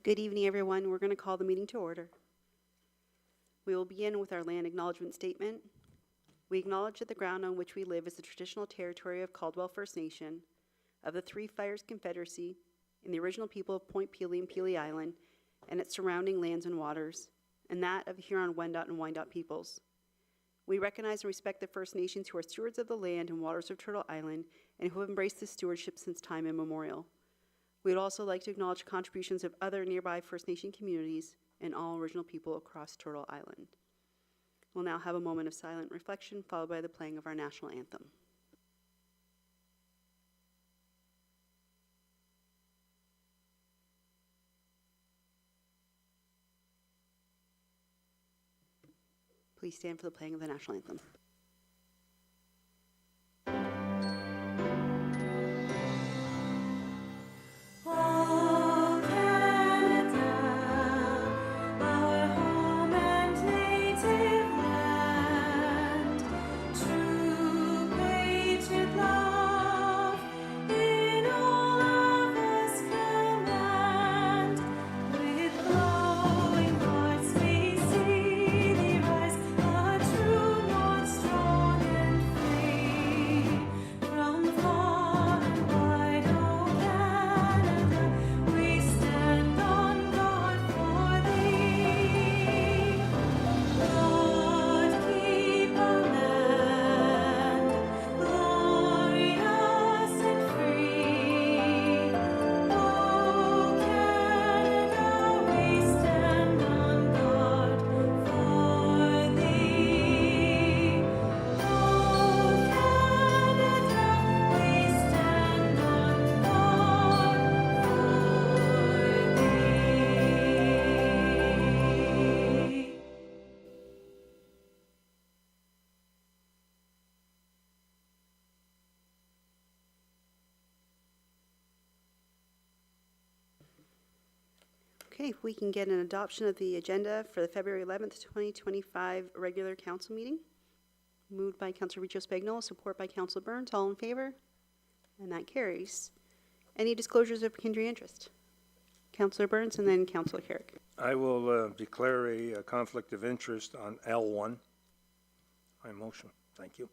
Good evening, everyone. We're going to call the meeting to order. We will begin with our land acknowledgement statement. We acknowledge that the ground on which we live is the traditional territory of Caldwell First Nation, of the Three Fires Confederacy, and the original people of Point Pelee and Pelee Island, and its surrounding lands and waters, and that of the Huron-Wendat and Wyandot peoples. We recognize and respect the First Nations who are stewards of the land and waters of Turtle Island and who have embraced this stewardship since time immemorial. We would also like to acknowledge contributions of other nearby First Nation communities and all original people across Turtle Island. We'll now have a moment of silent reflection, followed by the playing of our national anthem. Please stand for the playing of the national anthem. Okay, if we can get an adoption of the agenda for the February 11th, 2025 regular council meeting. Moved by Councilor Riccio Spagnola, support by Councilor Burns. All in favor? And that carries. Any disclosures of pecuniary interest? Councilor Burns and then Councilor Carrick. I will declare a conflict of interest on L1. My motion. Thank you.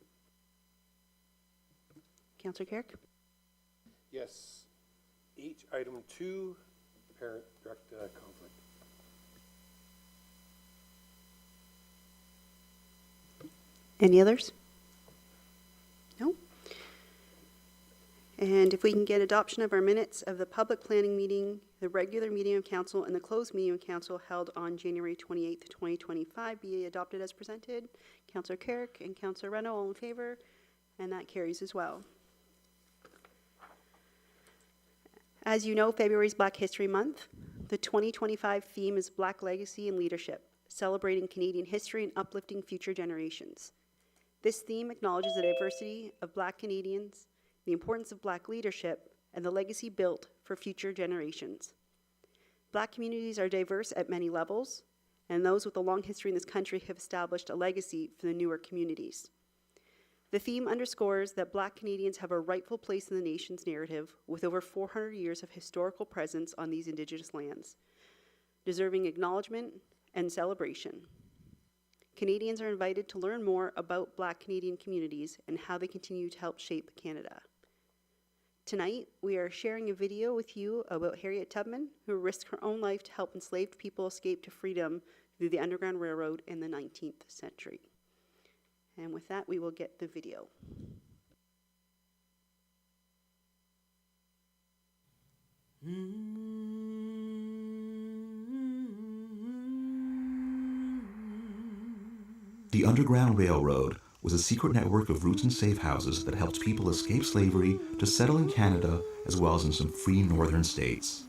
Councilor Carrick? Yes. Each item 2, parent direct conflict. Any others? No? And if we can get adoption of our minutes of the public planning meeting, the regular meeting of council, and the closed meeting of council held on January 28th, 2025 be adopted as presented. Councilor Carrick and Councilor Reno, all in favor? And that carries as well. As you know, February is Black History Month. The 2025 theme is Black Legacy and Leadership, celebrating Canadian history and uplifting future generations. This theme acknowledges the diversity of Black Canadians, the importance of Black leadership, and the legacy built for future generations. Black communities are diverse at many levels, and those with a long history in this country have established a legacy for the newer communities. The theme underscores that Black Canadians have a rightful place in the nation's narrative with over 400 years of historical presence on these Indigenous lands, deserving acknowledgement and celebration. Canadians are invited to learn more about Black Canadian communities and how they continue to help shape Canada. Tonight, we are sharing a video with you about Harriet Tubman, who risked her own life to help enslaved people escape to freedom through the Underground Railroad in the 19th century. And with that, we will get the video. The Underground Railroad was a secret network of routes and safe houses that helped people escape slavery to settle in Canada as well as in some free northern states.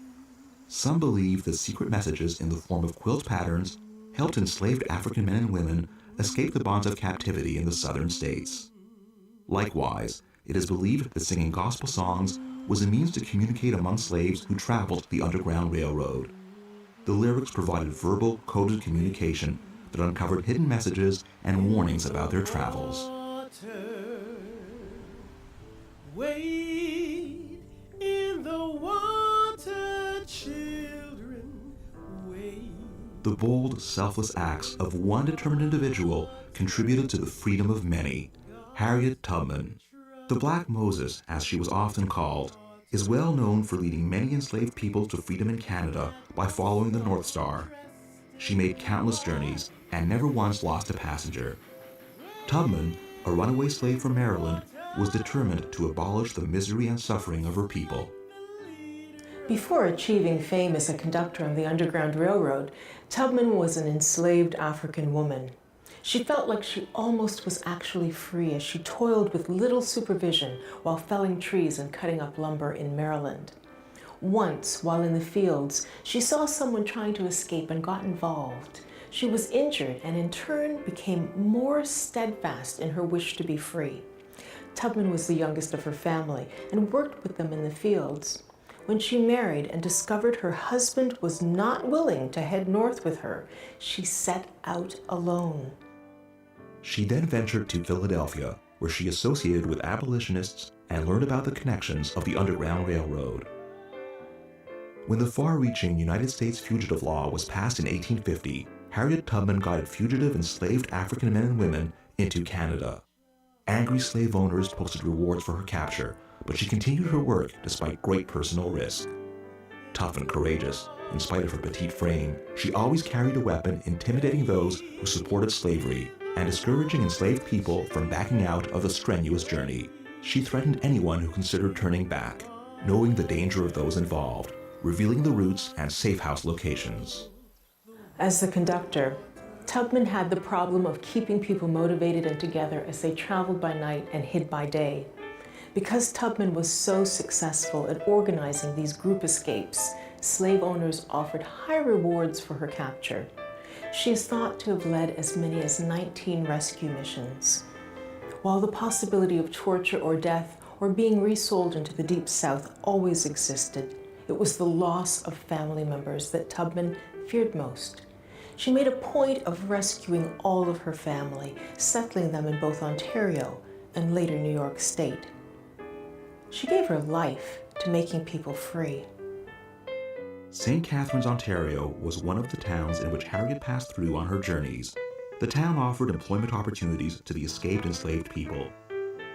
Some believe that secret messages in the form of quilt patterns helped enslaved African men and women escape the bonds of captivity in the southern states. Likewise, it is believed that singing gospel songs was a means to communicate among slaves who traveled the Underground Railroad. The lyrics provided verbal, coded communication that uncovered hidden messages and warnings about their travels. Wade in the water, children, The bold, selfless acts of one determined individual contributed to the freedom of many. Harriet Tubman, the Black Moses, as she was often called, is well known for leading many enslaved people to freedom in Canada by following the North Star. She made countless journeys and never once lost a passenger. Tubman, a runaway slave from Maryland, was determined to abolish the misery and suffering of her people. Before achieving fame as a conductor on the Underground Railroad, Tubman was an enslaved African woman. She felt like she almost was actually free as she toiled with little supervision while felling trees and cutting up lumber in Maryland. Once, while in the fields, she saw someone trying to escape and got involved. She was injured and in turn became more steadfast in her wish to be free. Tubman was the youngest of her family and worked with them in the fields. When she married and discovered her husband was not willing to head north with her, she set out alone. She then ventured to Philadelphia, where she associated with abolitionists and learned about the connections of the Underground Railroad. When the far-reaching United States Fugitive Law was passed in 1850, Harriet Tubman guided fugitive enslaved African men and women into Canada. Angry slave owners posted rewards for her capture, but she continued her work despite great personal risk. Tough and courageous, in spite of her petite frame, she always carried a weapon intimidating those who supported slavery and discouraging enslaved people from backing out of the strenuous journey. She threatened anyone who considered turning back, knowing the danger of those involved, revealing the routes and safe house locations. As the conductor, Tubman had the problem of keeping people motivated and together as they traveled by night and hid by day. Because Tubman was so successful at organizing these group escapes, slave owners offered high rewards for her capture. She is thought to have led as many as 19 rescue missions. While the possibility of torture or death or being resold into the Deep South always existed, it was the loss of family members that Tubman feared most. She made a point of rescuing all of her family, settling them in both Ontario and later New York State. She gave her life to making people free. St. Catharines, Ontario was one of the towns in which Harriet passed through on her journeys. The town offered employment opportunities to the escaped enslaved people.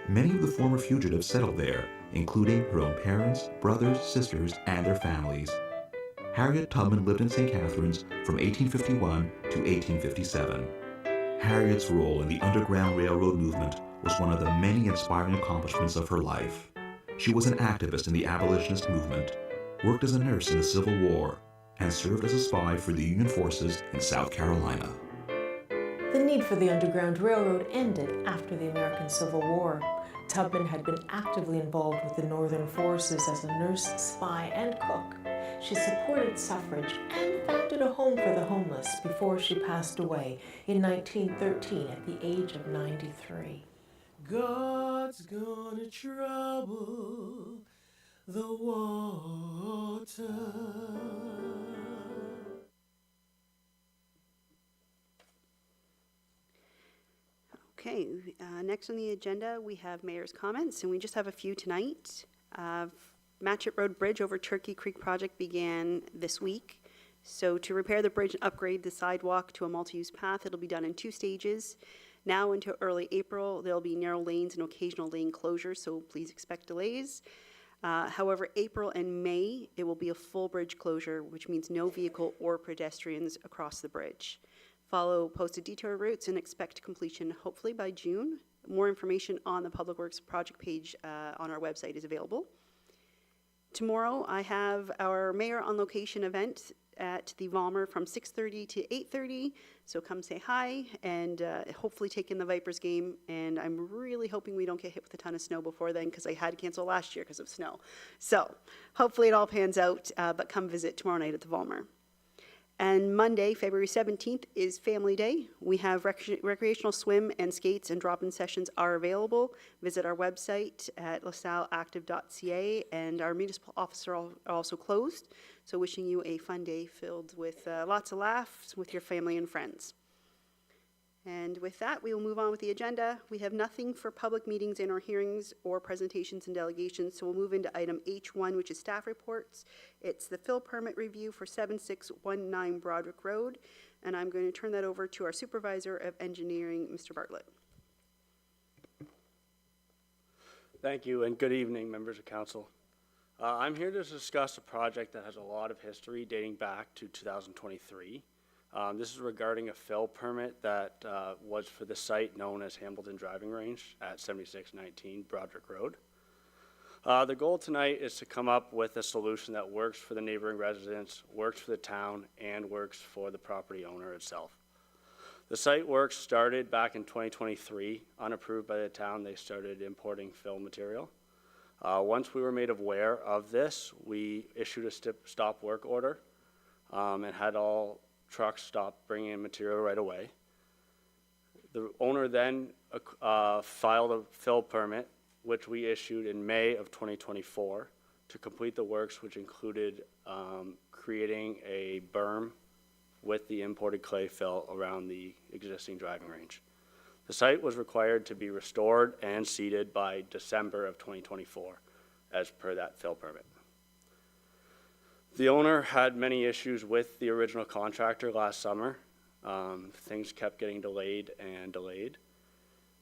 Many of the former fugitives settled there, including her own parents, brothers, sisters, and their families. Harriet Tubman lived in St. Catharines from 1851 to 1857. Harriet's role in the Underground Railroad movement was one of the many inspiring accomplishments of her life. She was an activist in the abolitionist movement, worked as a nurse in the Civil War, and served as a spy for the Union forces in South Carolina. The need for the Underground Railroad ended after the American Civil War. Tubman had been actively involved with the Northern forces as a nurse, spy, and cook. She supported suffrage and founded a home for the homeless before she passed away in 1913 at the age of 93. God's gonna trouble the water. Okay, next on the agenda, we have mayor's comments, and we just have a few tonight. Matchett Road Bridge over Turkey Creek project began this week. So to repair the bridge and upgrade the sidewalk to a multi-use path, it'll be done in 2 stages. Now until early April, there'll be narrow lanes and occasional lane closures, so please expect delays. However, April and May, it will be a full bridge closure, which means no vehicle or pedestrians across the bridge. Follow posted detour routes and expect completion hopefully by June. More information on the Public Works project page on our website is available. Tomorrow, I have our Mayor on Location event at the Valmer from 6:30 to 8:30. So come say hi and hopefully take in the Vipers game. And I'm really hoping we don't get hit with a ton of snow before then, because I had to cancel last year because of snow. So hopefully it all pans out, but come visit tomorrow night at the Valmer. And Monday, February 17th, is Family Day. We have recreational swim and skates and drop-in sessions are available. Visit our website at lasalleactive.ca, and our municipal offices are also closed. So wishing you a fun day filled with lots of laughs with your family and friends. And with that, we will move on with the agenda. We have nothing for public meetings and or hearings or presentations and delegations, so we'll move into item H1, which is staff reports. It's the fill permit review for 7619 Broderick Road, and I'm going to turn that over to our supervisor of engineering, Mr. Bartlett. Thank you, and good evening, members of council. I'm here to discuss a project that has a lot of history dating back to 2023. This is regarding a fill permit that was for the site known as Hamilton Driving Range at 7619 Broderick Road. The goal tonight is to come up with a solution that works for the neighboring residents, works for the town, and works for the property owner itself. The site work started back in 2023. Unapproved by the town, they started importing fill material. Once we were made aware of this, we issued a stop work order and had all trucks stop bringing in material right away. The owner then filed a fill permit, which we issued in May of 2024 to complete the works, which included creating a berm with the imported clay fill around the existing driving range. The site was required to be restored and seeded by December of 2024, as per that fill permit. The owner had many issues with the original contractor last summer. Things kept getting delayed and delayed.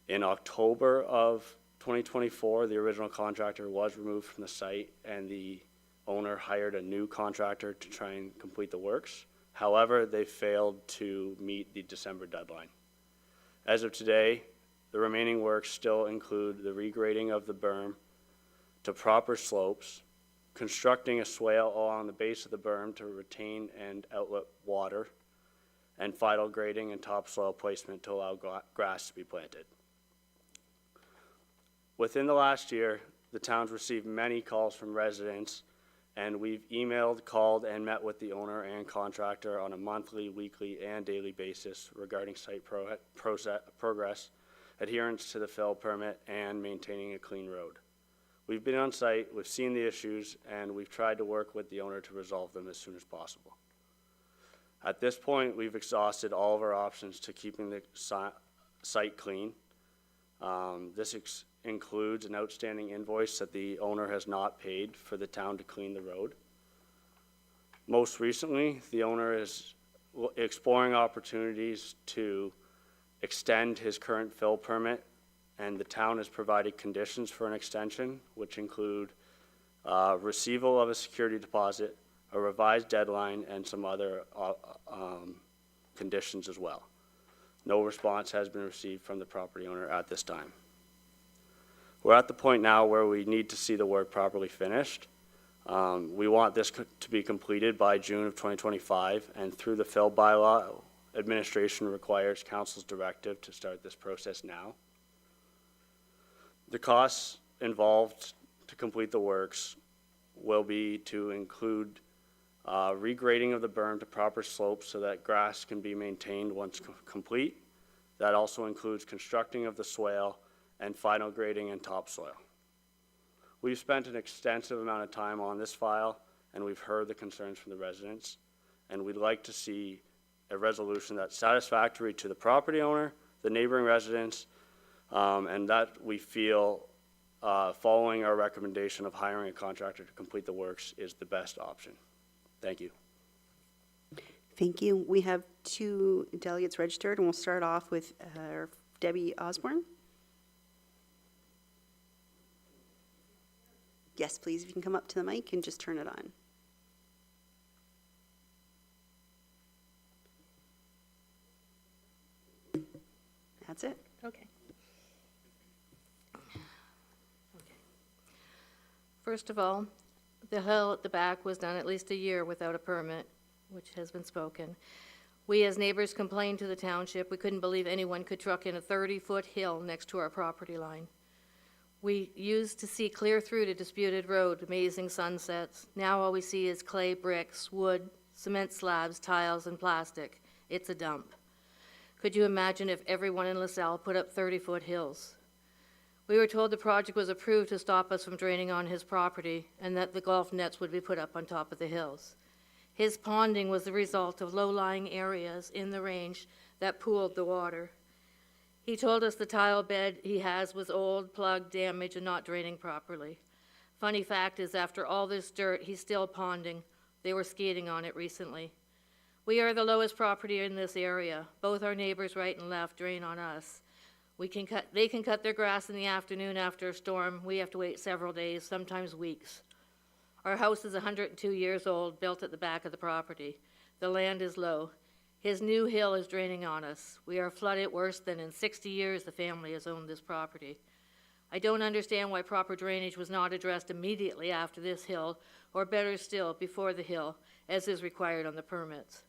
In October of 2024, the original contractor was removed from the site and the owner hired a new contractor to try and complete the works. However, they failed to meet the December deadline. As of today, the remaining works still include the regrading of the berm to proper slopes, constructing a swale along the base of the berm to retain and outlet water, and final grading and topsoil placement to allow grass to be planted. Within the last year, the town's received many calls from residents, and we've emailed, called, and met with the owner and contractor on a monthly, weekly, and daily basis regarding site progress, adherence to the fill permit, and maintaining a clean road. We've been on site, we've seen the issues, and we've tried to work with the owner to resolve them as soon as possible. At this point, we've exhausted all of our options to keeping the site clean. This includes an outstanding invoice that the owner has not paid for the town to clean the road. Most recently, the owner is exploring opportunities to extend his current fill permit, and the town has provided conditions for an extension, which include receival of a security deposit, a revised deadline, and some other conditions as well. No response has been received from the property owner at this time. We're at the point now where we need to see the work properly finished. We want this to be completed by June of 2025, and through the fill bylaw, administration requires council's directive to start this process now. The costs involved to complete the works will be to include regrading of the berm to proper slopes so that grass can be maintained once complete. That also includes constructing of the swale and final grading and topsoil. We've spent an extensive amount of time on this file, and we've heard the concerns from the residents, and we'd like to see a resolution that's satisfactory to the property owner, the neighboring residents, and that we feel following our recommendation of hiring a contractor to complete the works is the best option. Thank you. Thank you. We have two delegates registered, and we'll start off with Debbie Osborne. Yes, please, if you can come up to the mic and just turn it on. That's it. Okay. First of all, the hill at the back was done at least a year without a permit, which has been spoken. We as neighbors complained to the township. We couldn't believe anyone could truck in a 30-foot hill next to our property line. We used to see clear through to disputed road, amazing sunsets. Now all we see is clay bricks, wood, cement slabs, tiles, and plastic. It's a dump. Could you imagine if everyone in LaSalle put up 30-foot hills? We were told the project was approved to stop us from draining on his property and that the golf nets would be put up on top of the hills. His ponding was the result of low-lying areas in the range that pooled the water. He told us the tile bed he has was old, plugged, damaged, and not draining properly. Funny fact is, after all this dirt, he's still ponding. They were skating on it recently. We are the lowest property in this area. Both our neighbors right and left drain on us. They can cut their grass in the afternoon after a storm. We have to wait several days, sometimes weeks. Our house is 102 years old, built at the back of the property. The land is low. His new hill is draining on us. We are flooded worse than in 60 years the family has owned this property. I don't understand why proper drainage was not addressed immediately after this hill, or better still, before the hill, as is required on the permits.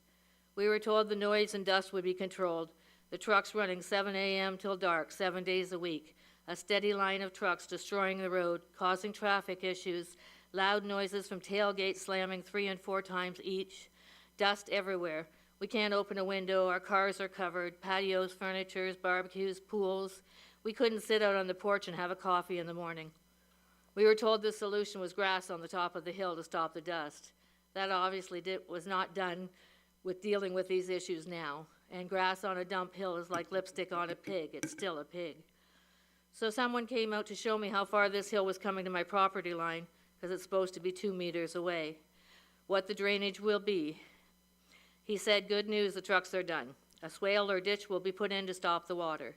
We were told the noise and dust would be controlled. The trucks running 7 a.m. till dark, 7 days a week. A steady line of trucks destroying the road, causing traffic issues, loud noises from tailgates slamming 3 and 4 times each, dust everywhere. We can't open a window, our cars are covered, patios, furnitures, barbecues, pools. We couldn't sit out on the porch and have a coffee in the morning. We were told the solution was grass on the top of the hill to stop the dust. That obviously was not done with dealing with these issues now. And grass on a dump hill is like lipstick on a pig. It's still a pig. So someone came out to show me how far this hill was coming to my property line, because it's supposed to be 2 meters away, what the drainage will be. He said, good news, the trucks are done. A swale or ditch will be put in to stop the water.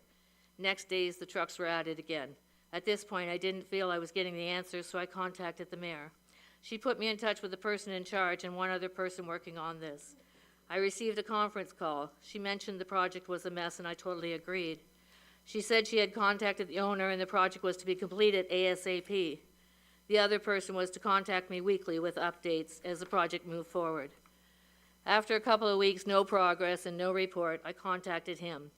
Next days, the trucks were added again. At this point, I didn't feel I was getting the answers, so I contacted the mayor. She put me in touch with the person in charge and one other person working on this. I received a conference call. She mentioned the project was a mess, and I totally agreed. She said she had contacted the owner and the project was to be completed ASAP. The other person was to contact me weekly with updates as the project moved forward. After a couple of weeks, no progress and no report, I contacted him.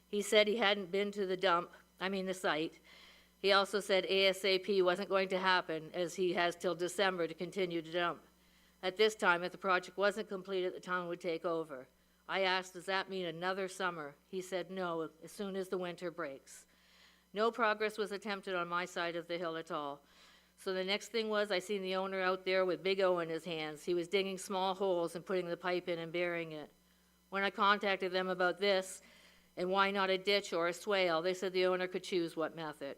He said he hadn't been to the site. He also said ASAP wasn't going to happen, as he has till December to continue to dump. At this time, if the project wasn't completed, the town would take over. I asked, does that mean another summer? He said no, as soon as the winter breaks. No progress was attempted on my side of the hill at all. So the next thing was I seen the owner out there with Big O in his hands. He was digging small holes and putting the pipe in and burying it. When I contacted them about this, and why not a ditch or a swale, they said the owner could choose what method.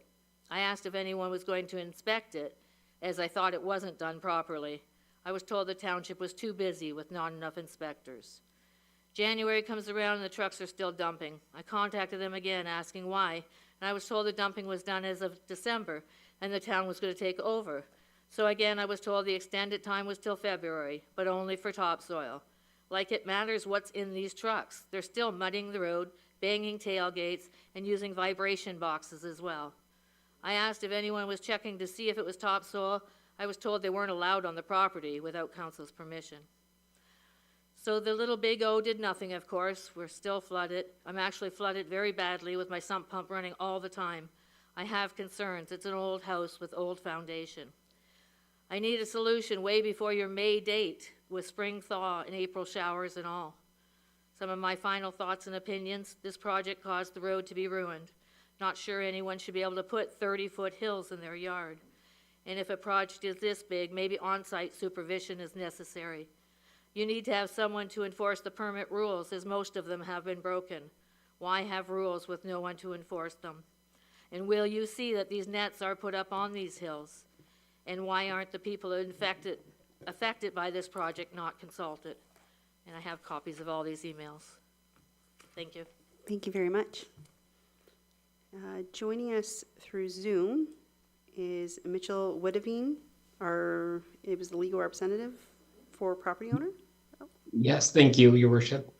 I asked if anyone was going to inspect it, as I thought it wasn't done properly. I was told the township was too busy with not enough inspectors. January comes around and the trucks are still dumping. I contacted them again asking why, and I was told the dumping was done as of December and the town was going to take over. So again, I was told the extended time was till February, but only for topsoil. Like it matters what's in these trucks. They're still mudding the road, banging tailgates, and using vibration boxes as well. I asked if anyone was checking to see if it was topsoil. I was told they weren't allowed on the property without council's permission. So the little Big O did nothing, of course. We're still flooded. I'm actually flooded very badly with my sump pump running all the time. I have concerns. It's an old house with old foundation. I need a solution way before your May date with spring thaw and April showers and all. Some of my final thoughts and opinions: this project caused the road to be ruined. Not sure anyone should be able to put 30-foot hills in their yard. And if a project is this big, maybe on-site supervision is necessary. You need to have someone to enforce the permit rules, as most of them have been broken. Why have rules with no one to enforce them? And will you see that these nets are put up on these hills? And why aren't the people affected by this project not consulted? And I have copies of all these emails. Thank you. Thank you very much. Joining us through Zoom is Mitchell Woodavine, it was the legal representative for property owner. Yes, thank you, Your Worship.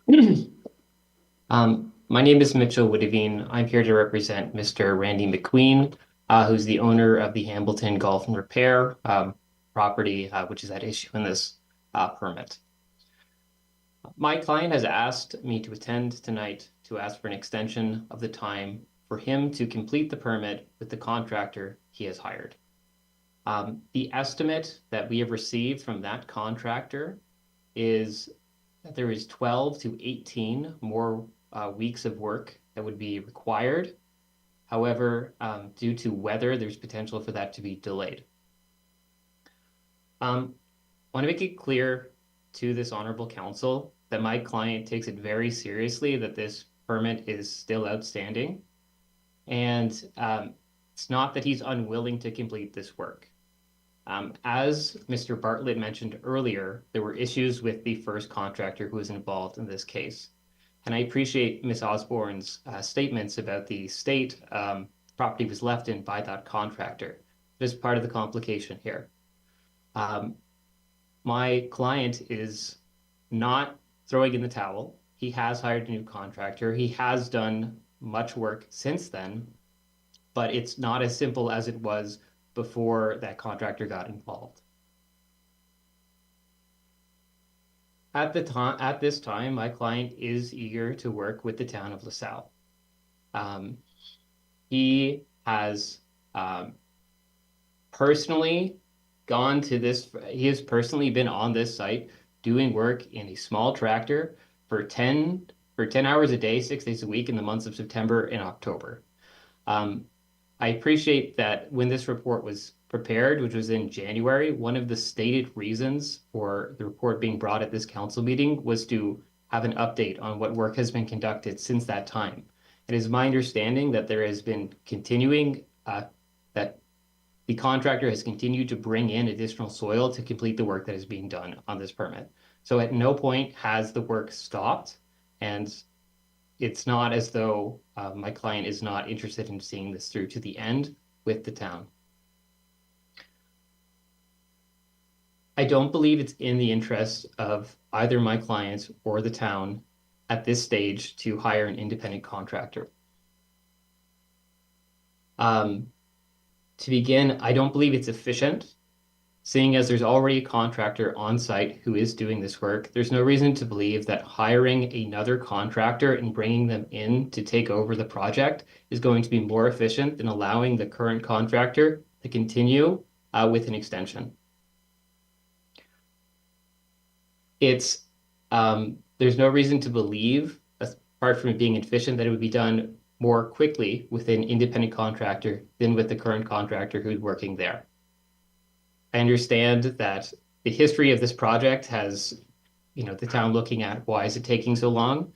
My name is Mitchell Woodavine. I'm here to represent Mr. Randy McQueen, who's the owner of the Hambleton Golf and Repair property, which is at issue in this permit. My client has asked me to attend tonight to ask for an extension of the time for him to complete the permit with the contractor he has hired. The estimate that we have received from that contractor is that there is 12 to 18 more weeks of work that would be required. However, due to weather, there's potential for that to be delayed. I want to make it clear to this honorable council that my client takes it very seriously that this permit is still outstanding. And it's not that he's unwilling to complete this work. As Mr. Bartlett mentioned earlier, there were issues with the first contractor who was involved in this case. And I appreciate Ms. Osborne's statements about the state property was left in by that contractor. That is part of the complication here. My client is not throwing in the towel. He has hired a new contractor. He has done much work since then, but it's not as simple as it was before that contractor got involved. At this time, my client is eager to work with the town of LaSalle. He has personally gone to this, he has personally been on this site doing work in a small tractor for 10 hours a day, 6 days a week in the months of September and October. I appreciate that when this report was prepared, which was in January, one of the stated reasons for the report being brought at this council meeting was to have an update on what work has been conducted since that time. It is my understanding that there has been continuing, that the contractor has continued to bring in additional soil to complete the work that is being done on this permit. So at no point has the work stopped, and it's not as though my client is not interested in seeing this through to the end with the town. I don't believe it's in the interest of either my clients or the town at this stage to hire an independent contractor. To begin, I don't believe it's efficient, seeing as there's already a contractor on site who is doing this work. There's no reason to believe that hiring another contractor and bringing them in to take over the project is going to be more efficient than allowing the current contractor to continue with an extension. There's no reason to believe, apart from it being efficient, that it would be done more quickly with an independent contractor than with the current contractor who's working there. I understand that the history of this project has, the town looking at why is it taking so long?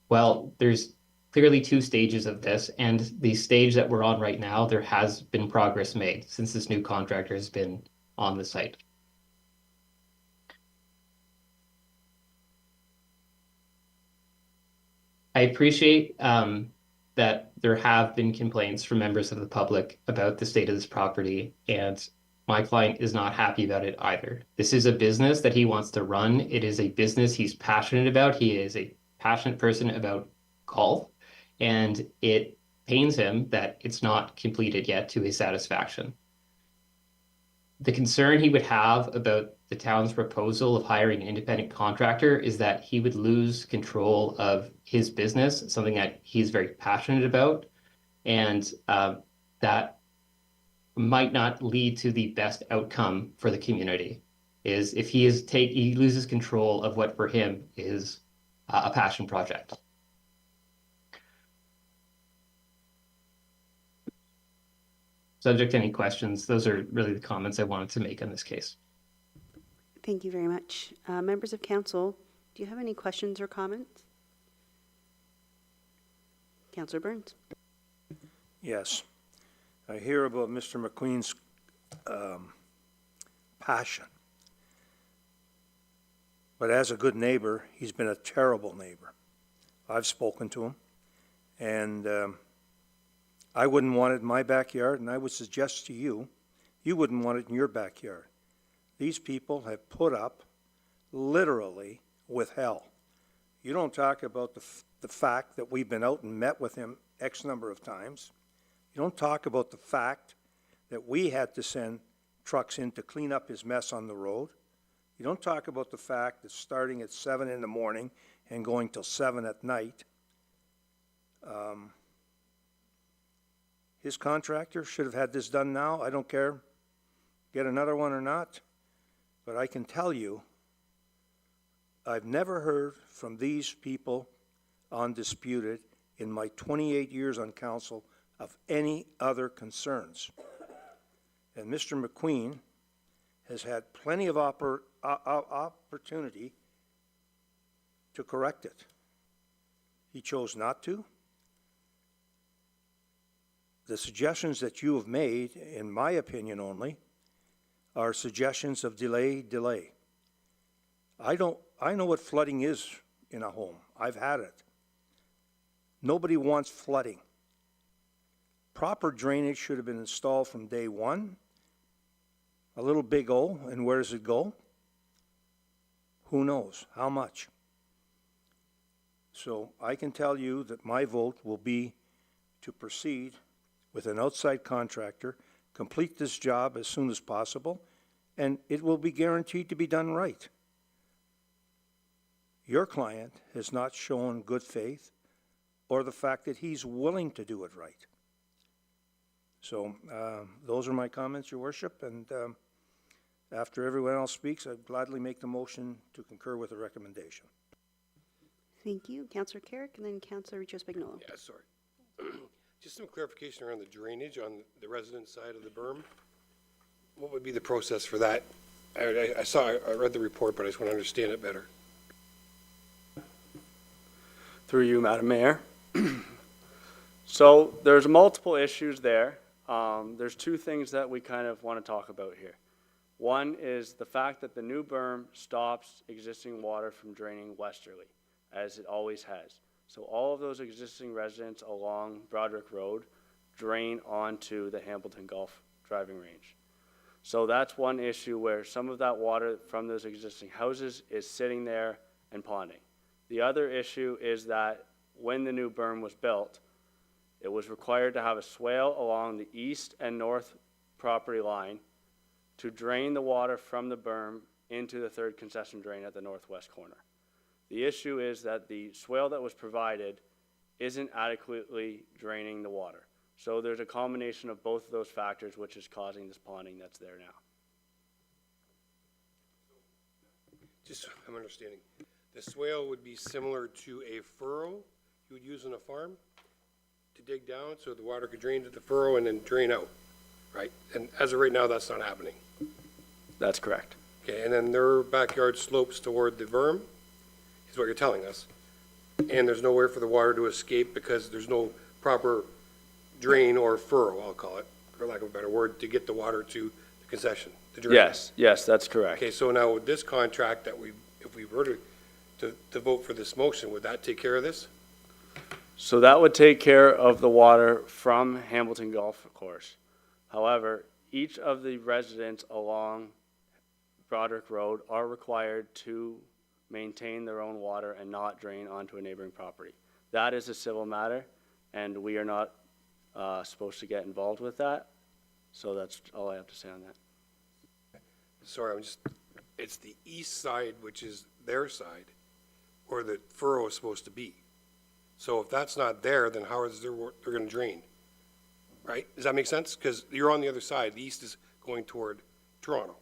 Well, there's clearly two stages of this, and the stage that we're on right now, there has been progress made since this new contractor has been on the site. I appreciate that there have been complaints from members of the public about the state of this property, and my client is not happy about it either. This is a business that he wants to run. It is a business he's passionate about. He is a passionate person about golf, and it pains him that it's not completed yet to his satisfaction. The concern he would have about the town's proposal of hiring an independent contractor is that he would lose control of his business, something that he's very passionate about, and that might not lead to the best outcome for the community. Is if he loses control of what for him is a passion project. Subject to any questions, those are really the comments I wanted to make on this case. Thank you very much. Members of council, do you have any questions or comments? Councillor Burns. Yes. I hear about Mr. McQueen's passion. But as a good neighbor, he's been a terrible neighbor. I've spoken to him, and I wouldn't want it in my backyard, and I would suggest to you, you wouldn't want it in your backyard. These people have put up, literally, with hell. You don't talk about the fact that we've been out and met with him X number of times. You don't talk about the fact that we had to send trucks in to clean up his mess on the road. You don't talk about the fact that starting at 7 in the morning and going till 7 at night, his contractor should have had this done now. I don't care, get another one or not. But I can tell you, I've never heard from these people on Disputed in my 28 years on council of any other concerns. And Mr. McQueen has had plenty of opportunity to correct it. He chose not to. the suggestions that you have made, in my opinion only, are suggestions of delay. I know what flooding is in a home. I've had it. Nobody wants flooding. Proper drainage should have been installed from day one. A little big O, and where does it go? Who knows? How much? So I can tell you that my vote will be to proceed with an outside contractor, complete this job as soon as possible, and it will be guaranteed to be done right. Your client has not shown good faith or the fact that he's willing to do it right. So those are my comments, Your Worship, and after everyone else speaks, I'd gladly make the motion to concur with the recommendation. Thank you. Councillor Carrick, and then Councillor Richo-Spagnolo. Yeah, sorry. Just some clarification around the drainage on the resident side of the berm. What would be the process for that? I read the report, but I just want to understand it better. Through you, Madam Mayor. So there's multiple issues there. There's two things that we kind of want to talk about here. One is the fact that the new berm stops existing water from draining westerly, as it always has. So all of those existing residents along Broderick Road drain onto the Hamilton Golf driving range. So that's one issue where some of that water from those existing houses is sitting there and ponding. The other issue is that when the new berm was built, it was required to have a swale along the east and north property line to drain the water from the berm into the third concession drain at the northwest corner. The issue is that the swale that was provided isn't adequately draining the water. So there's a combination of both of those factors which is causing this ponding that's there now. Just so I'm understanding. The swale would be similar to a furrow you would use on a farm to dig down so the water could drain to the furrow and then drain out, right? And as of right now, that's not happening. That's correct. Okay, and then their backyard slopes toward the berm, is what you're telling us. And there's nowhere for the water to escape because there's no proper drain or furrow, I'll call it, for lack of a better word, to get the water to the concession, the drain. Yes, that's correct. Okay, so now with this contract that if we were to vote for this motion, would that take care of this? So that would take care of the water from Hamilton Golf Course. However, each of the residents along Broderick Road are required to maintain their own water and not drain onto a neighboring property. That is a civil matter, and we are not supposed to get involved with that. So that's all I have to say on that. Sorry, it's the east side, which is their side, where the furrow is supposed to be. So if that's not there, then how is they're going to drain? Right? Does that make sense? Because you're on the other side. The east is going toward Toronto,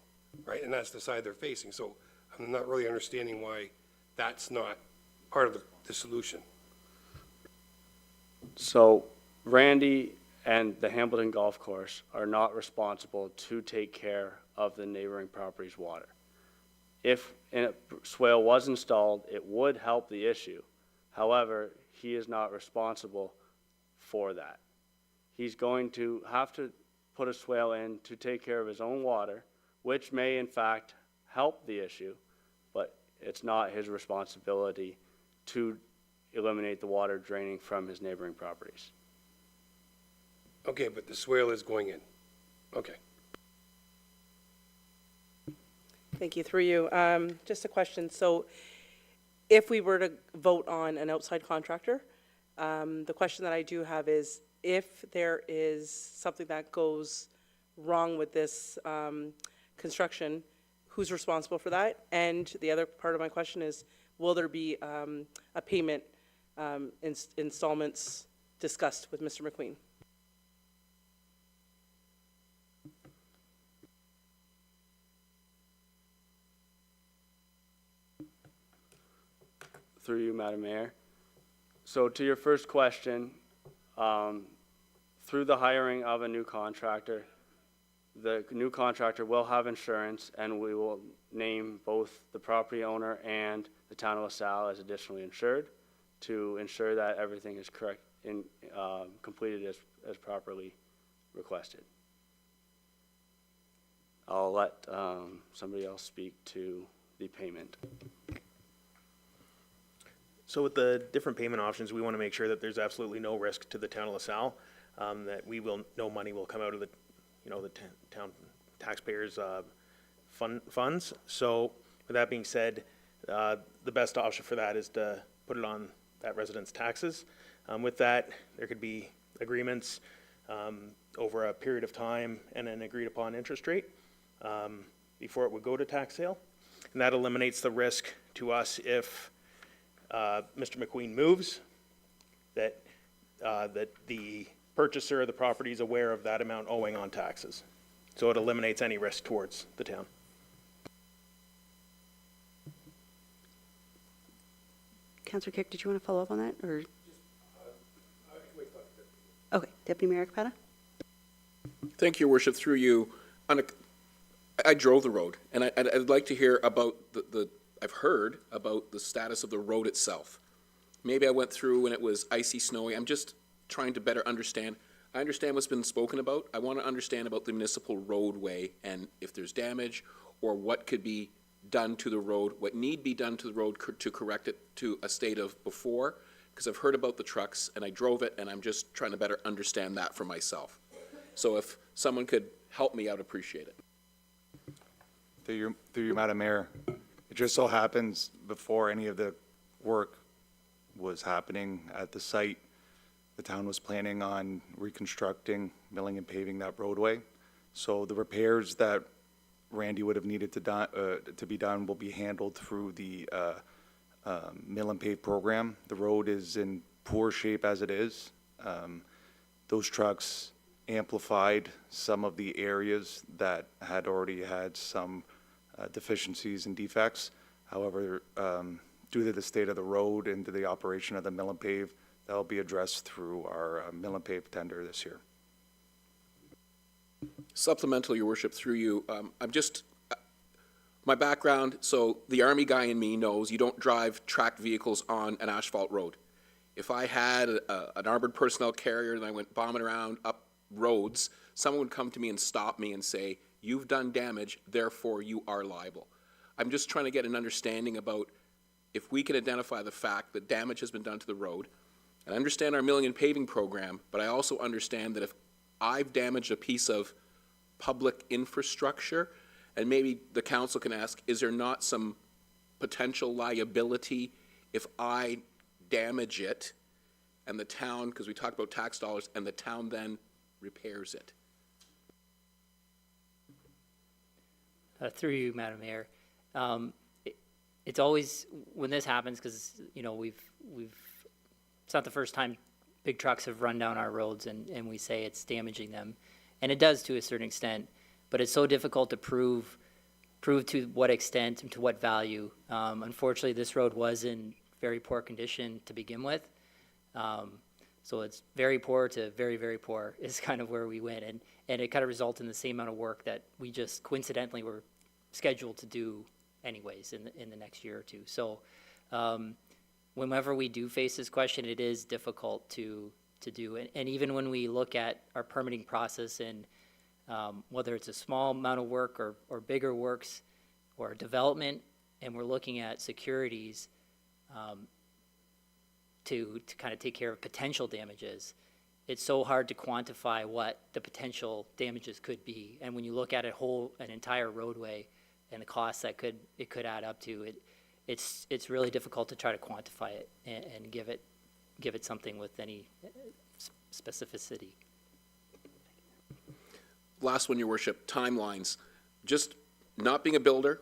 right? And that's the side they're facing. So I'm not really understanding why that's not part of the solution. So Randy and the Hamilton Golf Course are not responsible to take care of the neighboring property's water. If a swale was installed, it would help the issue. However, he is not responsible for that. He's going to have to put a swale in to take care of his own water, which may in fact help the issue, but it's not his responsibility to eliminate the water draining from his neighboring properties. Okay, but the swale is going in. Okay. Thank you. Through you. Just a question. So if we were to vote on an outside contractor, the question that I do have is if there is something that goes wrong with this construction, who's responsible for that? And the other part of my question is, will there be a payment installments discussed with Mr. McQueen? Through you, Madam Mayor. So to your first question, through the hiring of a new contractor, the new contractor will have insurance, and we will name both the property owner and the town of LaSalle as additionally insured to ensure that everything is correct, and completed as properly requested. I'll let somebody else speak to the payment. So with the different payment options, we want to make sure that there's absolutely no risk to the town of LaSalle, that no money will come out of the, the town taxpayers' funds. So with that being said, the best option for that is to put it on that resident's taxes. With that, there could be agreements over a period of time and an agreed upon interest rate before it would go to tax sale. And that eliminates the risk to us if Mr. McQueen moves, that the purchaser of the property is aware of that amount owing on taxes. So it eliminates any risk towards the town. Councillor Kick, did you want to follow up on that, or? Okay, Deputy Mayor Capata? Thank you, Your Worship. Through you, I drove the road, and I'd like to hear about I've heard about the status of the road itself. Maybe I went through when it was icy, snowy. I'm just trying to better understand. I understand what's been spoken about. I want to understand about the municipal roadway and if there's damage or what could be done to the road, what need be done to the road to correct it to a state of before, because I've heard about the trucks and I drove it and I'm just trying to better understand that for myself. So if someone could help me, I'd appreciate it. Through you, Madam Mayor, it just so happens before any of the work was happening at the site, the town was planning on reconstructing, milling and paving that roadway. So the repairs that Randy would have needed to be done will be handled through the mill and pave program. The road is in poor shape as it is. Those trucks amplified some of the areas that had already had some deficiencies and defects. However, due to the state of the road and to the operation of the mill and pave, that will be addressed through our mill and pave tender this year. Supplemental, Your Worship, through you, my background, so the Army guy in me knows you don't drive tracked vehicles on an asphalt road. If I had an armored personnel carrier and I went bombing around up roads, someone would come to me and stop me and say, you've done damage, therefore you are liable. I'm just trying to get an understanding about if we can identify the fact that damage has been done to the road. And I understand our milling and paving program, but I also understand that if I've damaged a piece of public infrastructure, and maybe the council can ask, is there not some potential liability if I damage it and the town, because we talked about tax dollars, and the town then repairs it? Through you, Madam Mayor. It's always, when this happens, because, it's not the first time big trucks have run down our roads and we say it's damaging them. And it does to a certain extent, but it's so difficult to prove to what extent and to what value. Unfortunately, this road was in very poor condition to begin with. So it's very poor to very, very poor is kind of where we went. And it kind of resulted in the same amount of work that we just coincidentally were scheduled to do anyways in the next year or two. So whenever we do face this question, it is difficult to do. And even when we look at our permitting process and whether it's a small amount of work or bigger works or development, and we're looking at securities to kind of take care of potential damages, it's so hard to quantify what the potential damages could be. And when you look at an entire roadway and the costs that it could add up to, it's really difficult to try to quantify it and give it something with any specificity. Last one, Your Worship, timelines. Just not being a builder,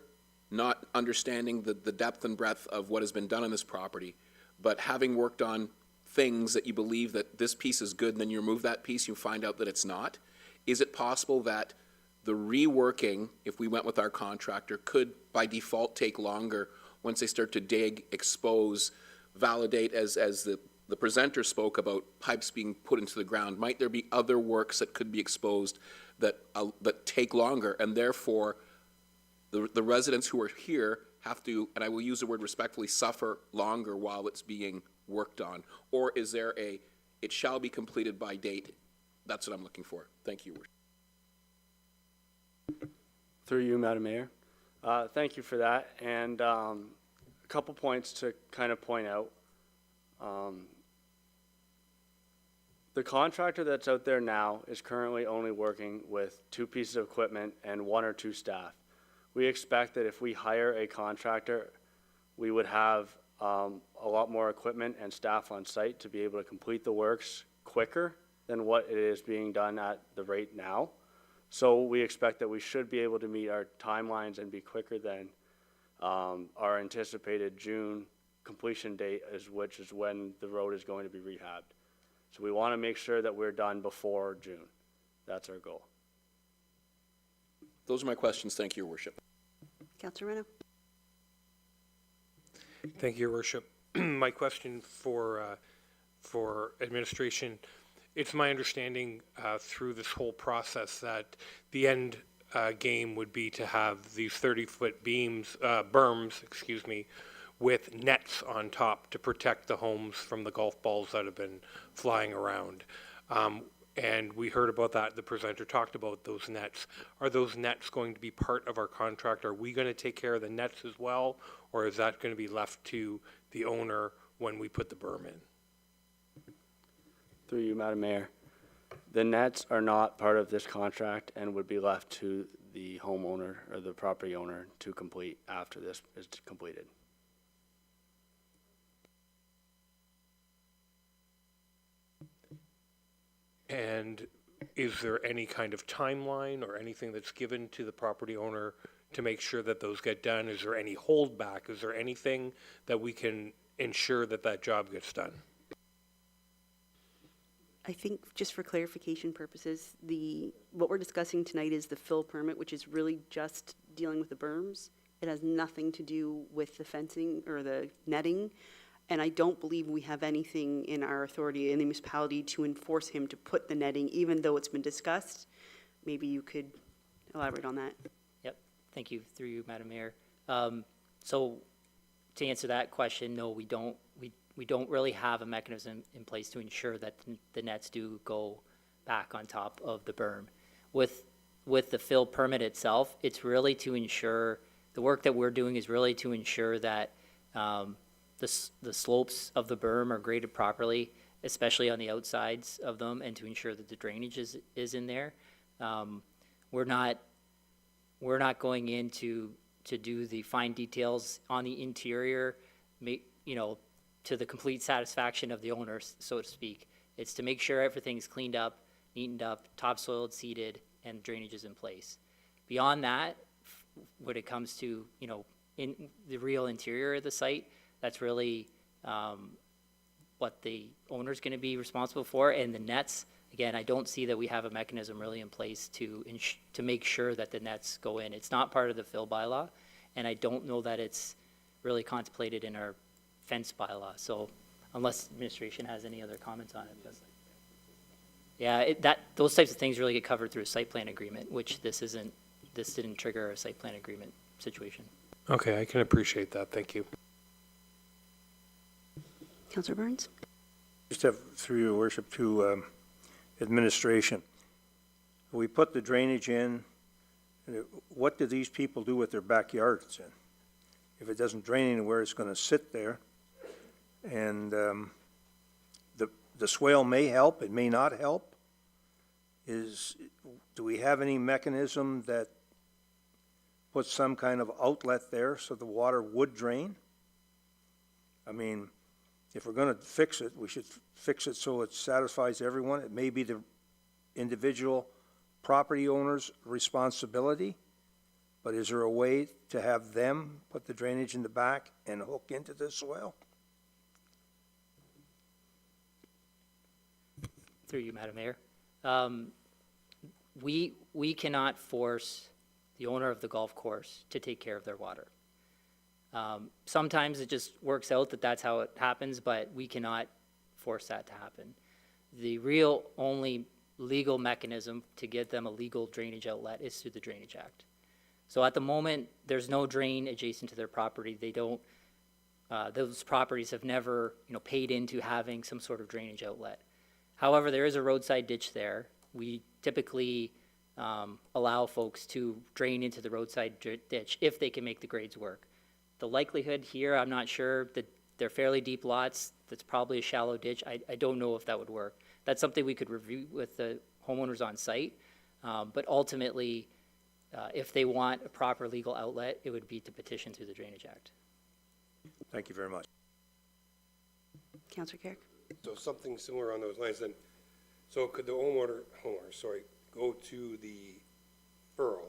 not understanding the depth and breadth of what has been done on this property, but having worked on things that you believe that this piece is good and then you remove that piece, you find out that it's not. Is it possible that the reworking, if we went with our contractor, could by default take longer once they start to dig, expose, validate, as the presenter spoke about pipes being put into the ground? Might there be other works that could be exposed that take longer, and therefore the residents who are here have to, and I will use the word respectfully, suffer longer while it's being worked on? Or is there a it shall be completed by date. That's what I'm looking for. Thank you, Your Worship. Through you, Madam Mayor. Thank you for that. And a couple points to kind of point out. The contractor that's out there now is currently only working with 2 pieces of equipment and 1 or 2 staff. We expect that if we hire a contractor, we would have a lot more equipment and staff on site to be able to complete the works quicker than what it is being done at the rate now. So we expect that we should be able to meet our timelines and be quicker than our anticipated June completion date, which is when the road is going to be rehabbed. So we want to make sure that we're done before June. That's our goal. Those are my questions. Thank you, Your Worship. Councillor Reno? Thank you, Your Worship. My question for administration, it's my understanding through this whole process that the end game would be to have these 30-foot berms, excuse me, with nets on top to protect the homes from the golf balls that have been flying around. And we heard about that. The presenter talked about those nets. Are those nets going to be part of our contract? Are we going to take care of the nets as well? Or is that going to be left to the owner when we put the berm in? Through you, Madam Mayor. The nets are not part of this contract and would be left to the homeowner or the property owner to complete after this is completed. And is there any kind of timeline or anything that's given to the property owner to make sure that those get done? Is there any holdback? Is there anything that we can ensure that that job gets done? I think, just for clarification purposes, what we're discussing tonight is the fill permit, which is really just dealing with the berms. It has nothing to do with the fencing or the netting. And I don't believe we have anything in our authority in the municipality to enforce him to put the netting, even though it's been discussed. Maybe you could elaborate on that. Yep, thank you, through you, Madam Mayor. So to answer that question, no, we don't. We don't really have a mechanism in place to ensure that the nets do go back on top of the berm. With the fill permit itself, it's really to ensure, the work that we're doing is really to ensure that the slopes of the berm are graded properly, especially on the outsides of them, and to ensure that the drainage is in there. We're not going in to do the fine details on the interior, to the complete satisfaction of the owners, so to speak. It's to make sure everything's cleaned up, neatened up, topsoiled, seeded, and drainage is in place. Beyond that, when it comes to, in the real interior of the site, that's really what the owner's going to be responsible for. And the nets, again, I don't see that we have a mechanism really in place to make sure that the nets go in. It's not part of the fill bylaw, and I don't know that it's really contemplated in our fence bylaw. So unless administration has any other comments on it. Yeah, those types of things really get covered through a site plan agreement, which this didn't trigger a site plan agreement situation. Okay, I can appreciate that. Thank you. Councillor Burns? Just have, through your worship, to administration. We put the drainage in. What do these people do with their backyards in? If it doesn't drain anywhere, it's going to sit there. And the swale may help, it may not help. Do we have any mechanism that puts some kind of outlet there so the water would drain? I mean, if we're going to fix it, we should fix it so it satisfies everyone. It may be the individual property owner's responsibility, but is there a way to have them put the drainage in the back and hook into the swale? Through you, Madam Mayor. We cannot force the owner of the golf course to take care of their water. Sometimes it just works out that that's how it happens, but we cannot force that to happen. The real only legal mechanism to get them a legal drainage outlet is through the Drainage Act. So at the moment, there's no drain adjacent to their property. They don't, those properties have never, paid into having some sort of drainage outlet. However, there is a roadside ditch there. We typically allow folks to drain into the roadside ditch if they can make the grades work. The likelihood here, I'm not sure, that they're fairly deep lots. That's probably a shallow ditch. I don't know if that would work. That's something we could review with the homeowners on site. But ultimately, if they want a proper legal outlet, it would be to petition through the Drainage Act. Thank you very much. Councillor Carrick? So something similar on those lines then. So could the homeowner, go to the furrow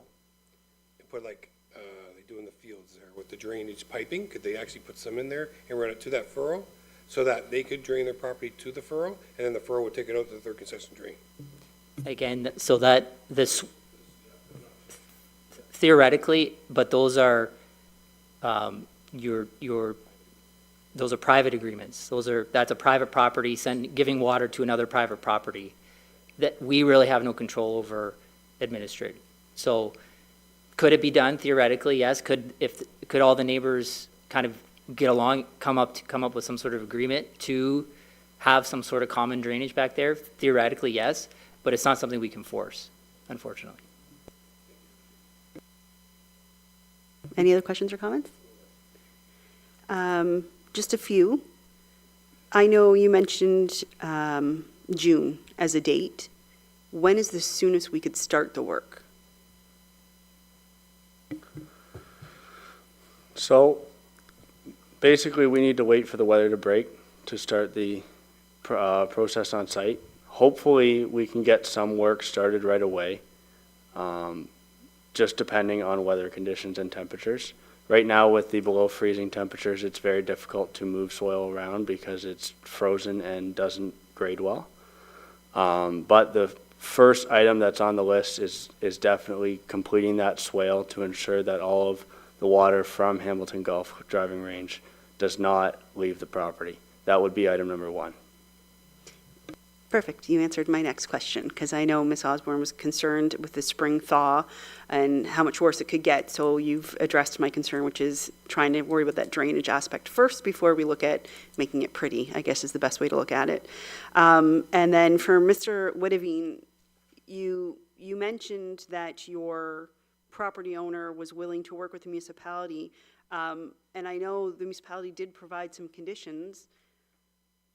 and put like, they do in the fields there with the drainage piping? Could they actually put some in there and run it to that furrow so that they could drain their property to the furrow and then the furrow would take it out to their concession drain? Again, so that this theoretically, but those are those are private agreements. That's a private property giving water to another private property that we really have no control over administrating. So could it be done theoretically? Yes. Could all the neighbors kind of get along, come up with some sort of agreement to have some sort of common drainage back there? Theoretically, yes, but it's not something we can force, unfortunately. Any other questions or comments? Just a few. I know you mentioned June as a date. When is the soonest we could start the work? So basically, we need to wait for the weather to break to start the process on site. Hopefully, we can get some work started right away, just depending on weather conditions and temperatures. Right now, with the below freezing temperatures, it's very difficult to move soil around because it's frozen and doesn't grade well. But the first item that's on the list is definitely completing that swale to ensure that all of the water from Hamilton Golf Driving Range does not leave the property. That would be item number one. Perfect. You answered my next question, because I know Ms. Osborne was concerned with the spring thaw and how much worse it could get. So you've addressed my concern, which is trying to worry about that drainage aspect first before we look at making it pretty, I guess is the best way to look at it. And then for Mr. Witteveen, you mentioned that your property owner was willing to work with the municipality. And I know the municipality did provide some conditions,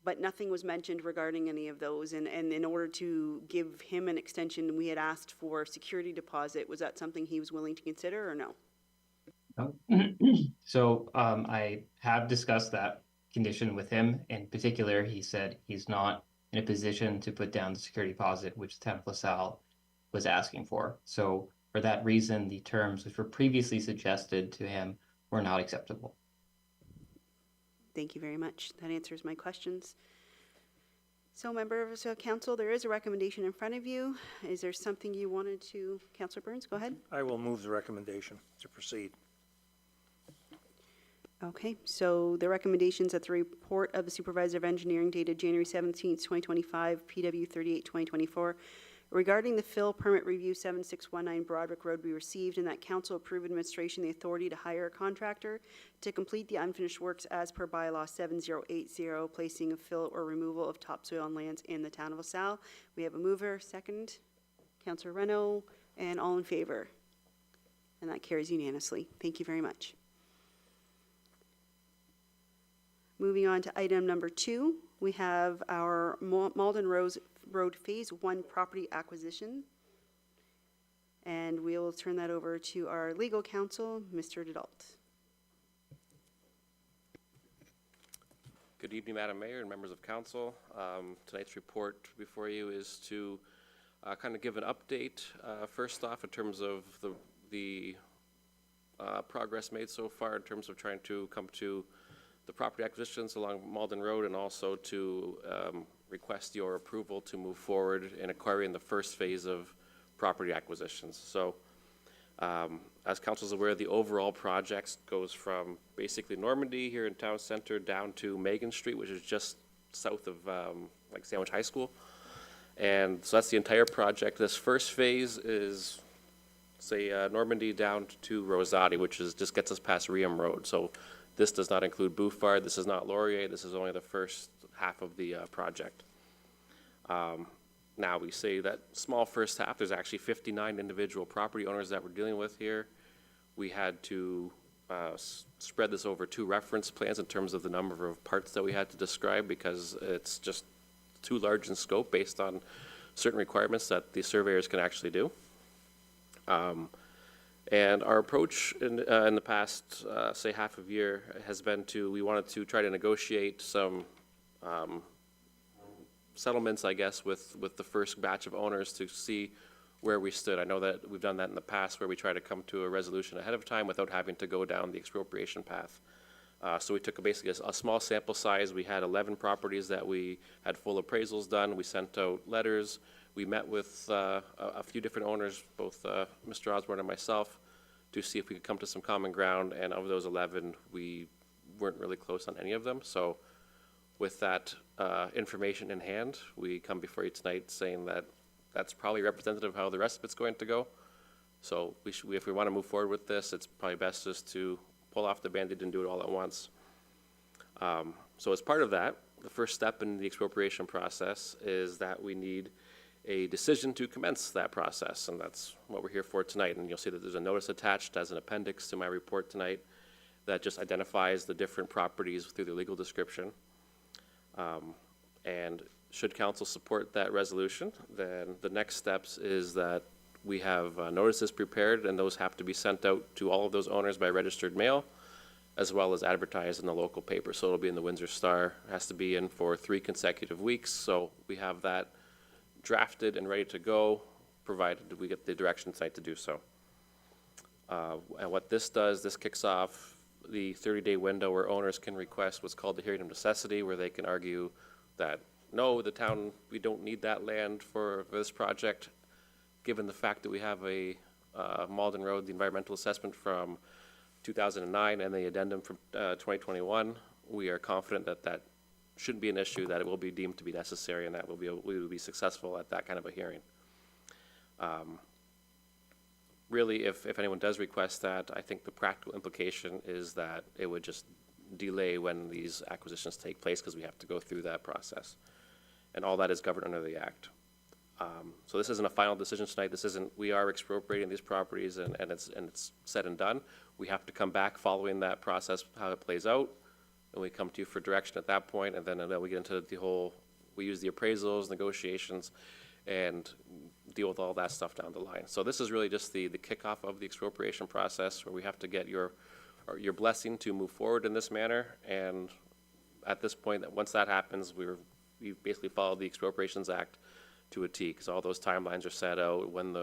but nothing was mentioned regarding any of those. And in order to give him an extension, we had asked for a security deposit. Was that something he was willing to consider or no? So I have discussed that condition with him. In particular, he said he's not in a position to put down the security deposit, which the town of LaSalle was asking for. So for that reason, the terms which were previously suggested to him were not acceptable. Thank you very much. That answers my questions. So, members of council, there is a recommendation in front of you. Is there something you wanted to, Councillor Burns, go ahead. I will move the recommendation to proceed. Okay, so the recommendations at the report of the Supervisor of Engineering dated January 17th, 2025, PW 38, 2024, regarding the fill permit review 7619 Broderick Road be received, and that council approve administration the authority to hire a contractor to complete the unfinished works as per bylaw 7080, placing of fill or removal of topsoil on lands in the town of LaSalle. We have a mover, second, Councillor Renault, and all in favor. And that carries unanimously. Thank you very much. Moving on to item number 2, we have our Malden Road Phase 1 property acquisition. And we will turn that over to our legal counsel, Mr. Dedault. Good evening, Madam Mayor and members of council. Tonight's report before you is to kind of give an update, first off, in terms of the progress made so far in terms of trying to come to the property acquisitions along Malden Road, and also to request your approval to move forward in acquiring the first phase of property acquisitions. So as council is aware, the overall project goes from basically Normandy here in town center down to Megan Street, which is just south of like Sandwich High School. And so that's the entire project. This first phase is, say, Normandy down to Rosati, which is just gets us past Ream Road. So this does not include Bouffard, this is not Laurier, this is only the first half of the project. Now, we say that small first half, there's actually 59 individual property owners that we're dealing with here. We had to spread this over 2 reference plans in terms of the number of parts that we had to describe, because it's just too large in scope based on certain requirements that the surveyors can actually do. And our approach in the past, say, half a year has been we wanted to try to negotiate some settlements, I guess, with the first batch of owners to see where we stood. I know that we've done that in the past, where we try to come to a resolution ahead of time without having to go down the expropriation path. So we took basically a small sample size. We had 11 properties that we had full appraisals done. We sent out letters. We met with a few different owners, both Mr. Osborne and myself, to see if we could come to some common ground. And of those 11, we weren't really close on any of them. So with that information in hand, we come before you tonight saying that that's probably representative of how the rest of it's going to go. So if we want to move forward with this, it's probably best just to pull off the Band-Aid and do it all at once. So as part of that, the first step in the expropriation process is that we need a decision to commence that process, and that's what we're here for tonight. And you'll see that there's a notice attached as an appendix to my report tonight that just identifies the different properties through their legal description. And should council support that resolution, then the next steps is that we have notices prepared, and those have to be sent out to all of those owners by registered mail, as well as advertised in the local paper. So it'll be in the Windsor Star. It has to be in for 3 consecutive weeks. So we have that drafted and ready to go, provided we get the direction tonight to do so. And what this does, this kicks off the 30-day window where owners can request what's called the hearing of necessity, where they can argue that, no, the town, we don't need that land for this project. Given the fact that we have a Malden Road, the environmental assessment from 2009 and the addendum from 2021, we are confident that that shouldn't be an issue, that it will be deemed to be necessary, and that we will be successful at that kind of a hearing. Really, if anyone does request that, I think the practical implication is that it would just delay when these acquisitions take place, because we have to go through that process. And all that is governed under the Act. So this isn't a final decision tonight. This isn't, we are expropriating these properties and it's said and done. We have to come back following that process, how it plays out, and we come to you for direction at that point, and then we get into the whole, we use the appraisals, negotiations, and deal with all that stuff down the line. So this is really just the kickoff of the expropriation process, where we have to get your blessing to move forward in this manner. And at this point, that once that happens, we basically follow the Expropriations Act to a T, because all those timelines are set out, when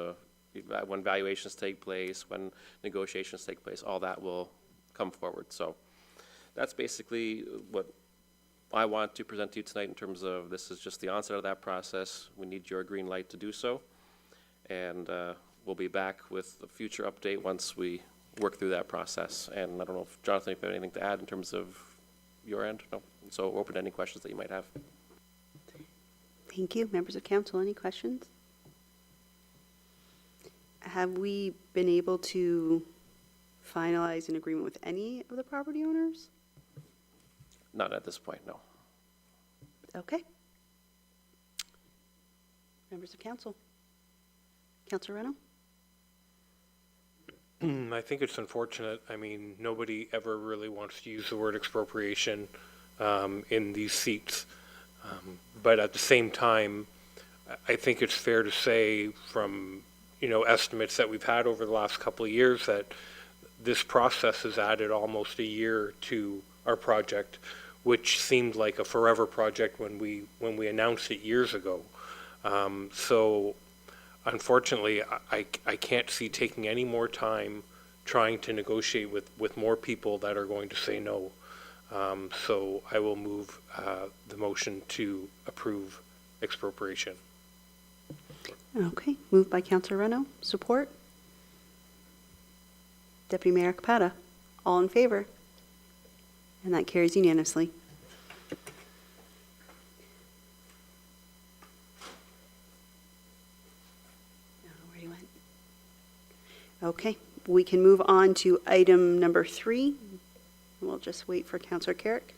valuations take place, when negotiations take place, all that will come forward. So that's basically what I want to present to you tonight in terms of, this is just the onset of that process. We need your green light to do so. And we'll be back with a future update once we work through that process. And I don't know if, Jonathan, if you have anything to add in terms of your end? No? So open to any questions that you might have. Thank you. Members of council, any questions? Have we been able to finalize an agreement with any of the property owners? Not at this point, no. Okay. Members of council. Councilor Reno? I think it's unfortunate. I mean, nobody ever really wants to use the word expropriation in these seats. But at the same time, I think it's fair to say from, estimates that we've had over the last couple of years that this process has added almost a year to our project, which seemed like a forever project when we announced it years ago. So unfortunately, I can't see taking any more time trying to negotiate with more people that are going to say no. So I will move the motion to approve expropriation. Okay, moved by Councilor Reno. Support? Deputy Mayor Capata. All in favor? And that carries unanimously. Where he went. Okay, we can move on to item number 3. We'll just wait for Councilor Carrick.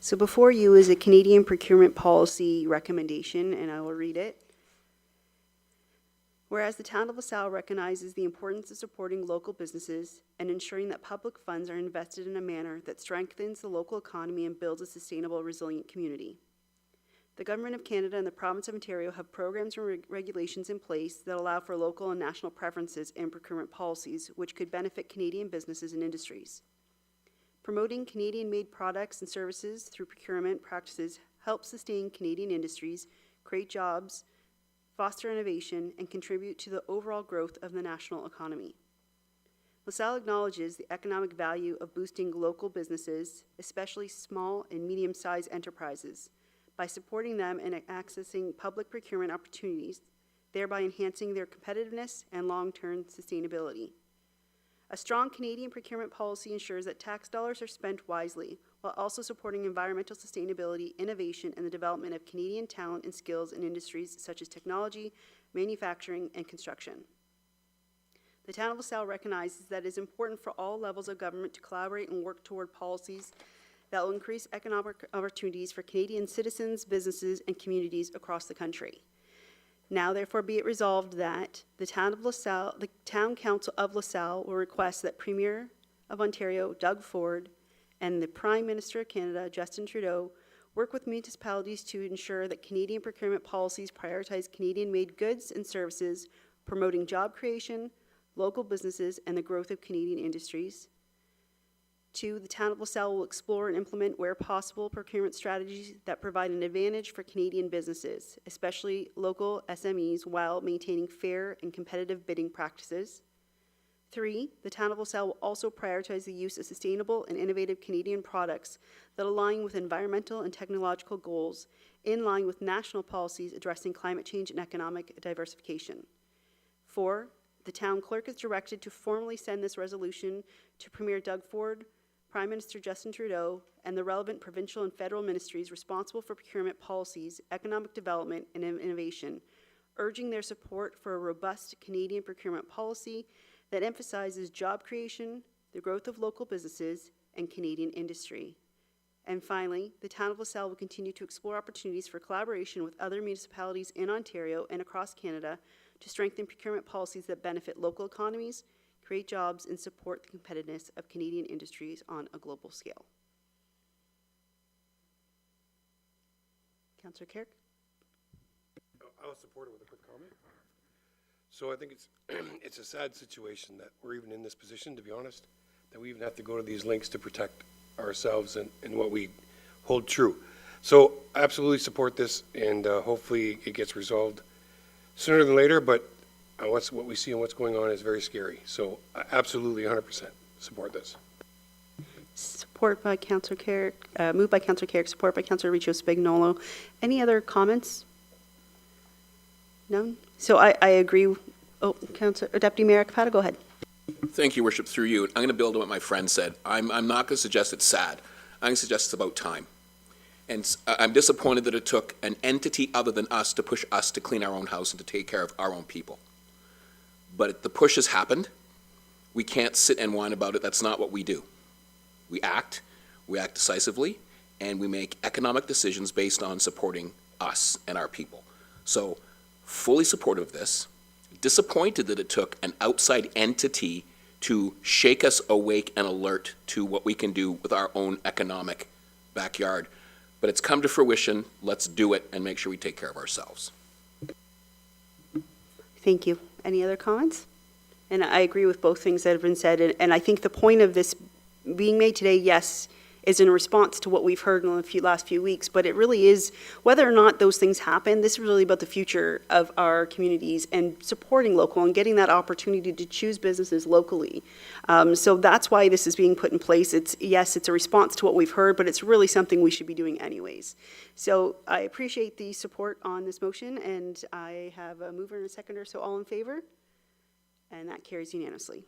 So before you is a Canadian procurement policy recommendation, and I will read it. Whereas the town of LaSalle recognizes the importance of supporting local businesses and ensuring that public funds are invested in a manner that strengthens the local economy and builds a sustainable, resilient community. The Government of Canada and the Province of Ontario have programs and regulations in place that allow for local and national preferences in procurement policies, which could benefit Canadian businesses and industries. Promoting Canadian-made products and services through procurement practices helps sustain Canadian industries, create jobs, foster innovation, and contribute to the overall growth of the national economy. LaSalle acknowledges the economic value of boosting local businesses, especially small and medium-sized enterprises, by supporting them in accessing public procurement opportunities, thereby enhancing their competitiveness and long-term sustainability. A strong Canadian procurement policy ensures that tax dollars are spent wisely, while also supporting environmental sustainability, innovation, and the development of Canadian talent and skills in industries such as technology, manufacturing, and construction. The town of LaSalle recognizes that it is important for all levels of government to collaborate and work toward policies that will increase economic opportunities for Canadian citizens, businesses, and communities across the country. Now therefore be it resolved that the Town Council of LaSalle will request that Premier of Ontario, Doug Ford, and the Prime Minister of Canada, Justin Trudeau, work with municipalities to ensure that Canadian procurement policies prioritize Canadian-made goods and services, promoting job creation, local businesses, and the growth of Canadian industries. 2, the Town of LaSalle will explore and implement, where possible, procurement strategies that provide an advantage for Canadian businesses, especially local SMEs, while maintaining fair and competitive bidding practices. 3, the Town of LaSalle will also prioritize the use of sustainable and innovative Canadian products that align with environmental and technological goals, in line with national policies addressing climate change and economic diversification. 4, the Town Clerk is directed to formally send this resolution to Premier Doug Ford, Prime Minister Justin Trudeau, and the relevant provincial and federal ministries responsible for procurement policies, economic development, and innovation, urging their support for a robust Canadian procurement policy that emphasizes job creation, the growth of local businesses, and Canadian industry. And finally, the Town of LaSalle will continue to explore opportunities for collaboration with other municipalities in Ontario and across Canada to strengthen procurement policies that benefit local economies, create jobs, and support the competitiveness of Canadian industries on a global scale. Councillor Carrick? I'll support it with a quick comment. So I think it's a sad situation that we're even in this position, to be honest, that we even have to go to these lengths to protect ourselves and what we hold true. So I absolutely support this, and hopefully it gets resolved sooner than later, but what we see and what's going on is very scary. So I absolutely 100% support this. Support by Councillor Carrick, moved by Councillor Carrick, support by Councillor Riccio Spagnolo. Any other comments? None? So I agree. Oh, Deputy Mayor Capata, go ahead. Thank you, Worship, through you. I'm going to build on what my friend said. I'm not going to suggest it's sad. I'm going to suggest it's about time. And I'm disappointed that it took an entity other than us to push us to clean our own house and to take care of our own people. But the push has happened. We can't sit and whine about it. That's not what we do. We act decisively, and we make economic decisions based on supporting us and our people. So, fully supportive of this. Disappointed that it took an outside entity to shake us awake and alert to what we can do with our own economic backyard. But it's come to fruition. Let's do it and make sure we take care of ourselves. Thank you. Any other comments? And I agree with both things that have been said. And I think the point of this being made today, yes, is in response to what we've heard in the last few weeks, but it really is, whether or not those things happen, this is really about the future of our communities and supporting local and getting that opportunity to choose businesses locally. So that's why this is being put in place. Yes, it's a response to what we've heard, but it's really something we should be doing anyways. So I appreciate the support on this motion, and I have a mover and a seconder, so all in favor? And that carries unanimously.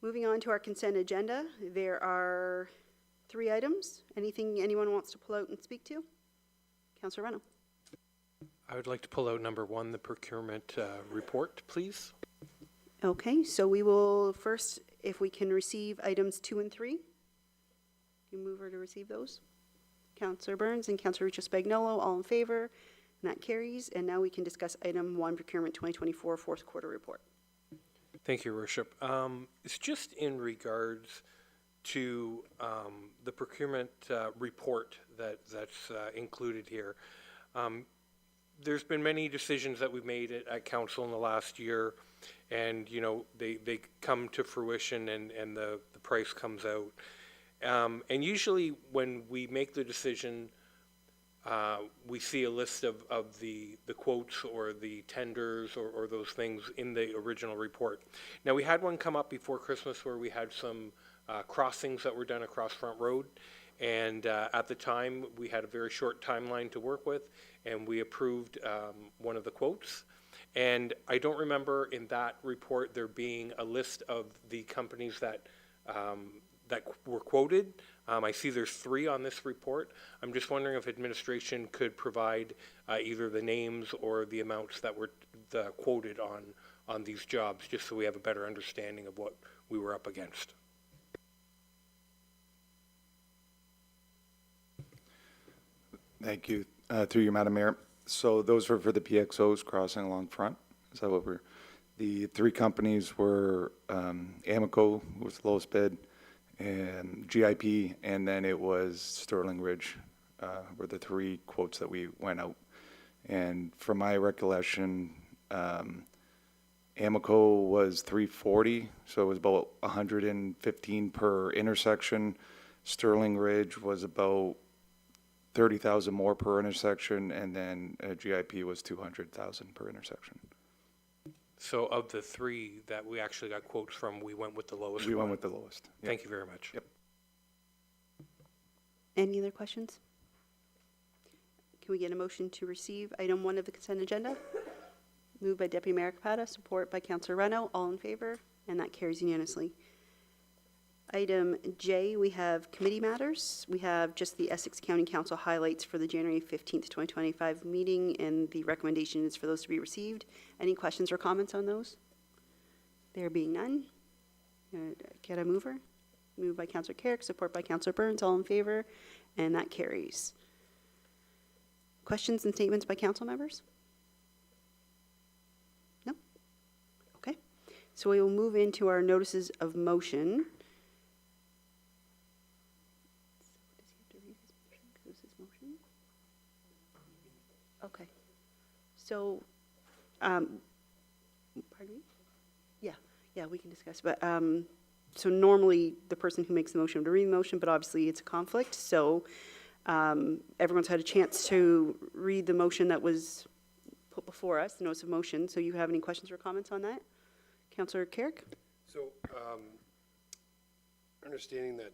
Moving on to our consent agenda, there are 3 items. Anything anyone wants to pull out and speak to? Councillor Reno. I would like to pull out number 1, the procurement report, please. Okay, so we will first, if we can receive items 2 and 3. You you mover to receive those? Councillor Burns and Councillor Rucho Spagnolo, all in favor, and that carries. And now we can discuss item 1, procurement 2024 fourth quarter report. Thank you, Your Worship. It's just in regards to the procurement report that's included here. There's been many decisions that we've made at council in the last year, and they come to fruition, and the price comes out. And usually when we make the decision, we see a list of the quotes or the tenders or those things in the original report. Now, we had one come up before Christmas where we had some crossings that were done across Front Road. And at the time, we had a very short timeline to work with, and we approved one of the quotes. And I don't remember in that report there being a list of the companies that were quoted. I see there's 3 on this report. I'm just wondering if administration could provide either the names or the amounts that were quoted on these jobs, just so we have a better understanding of what we were up against. Thank you. Through you, Madam Mayor. So those were for the PXOs crossing along front. Is that what the 3 companies were Amico was the lowest bid, and GIP, and then it was Sterling Ridge were the 3 quotes that we went out. And from my recollection, Amico was $340, so it was about $115 per intersection. Sterling Ridge was about $30,000 more per intersection, and then GIP was $200,000 per intersection. So of the 3 that we actually got quotes from, we went with the lowest. We went with the lowest. Yep. Thank you very much. Yep. Any other questions? Can we get a motion to receive item 1 of the consent agenda? Moved by Deputy Mayor Capata, support by Councillor Reno. All in favor? And that carries unanimously. Item J, we have committee matters. We have just the Essex County Council highlights for the January 15th, 2025 meeting, and the recommendation is for those to be received. Any questions or comments on those? There being none, get a mover. Moved by Councillor Carrick, support by Councillor Burns. All in favor, and that carries. Questions and statements by council members? No? Okay. So we will move into our notices of motion. Okay. So, pardon me? Yeah, we can discuss. But so normally the person who makes the motion would read the motion, but obviously it's a conflict. So everyone's had a chance to read the motion that was put before us, the notice of motion. So you have any questions or comments on that? Councillor Carrick? So, understanding that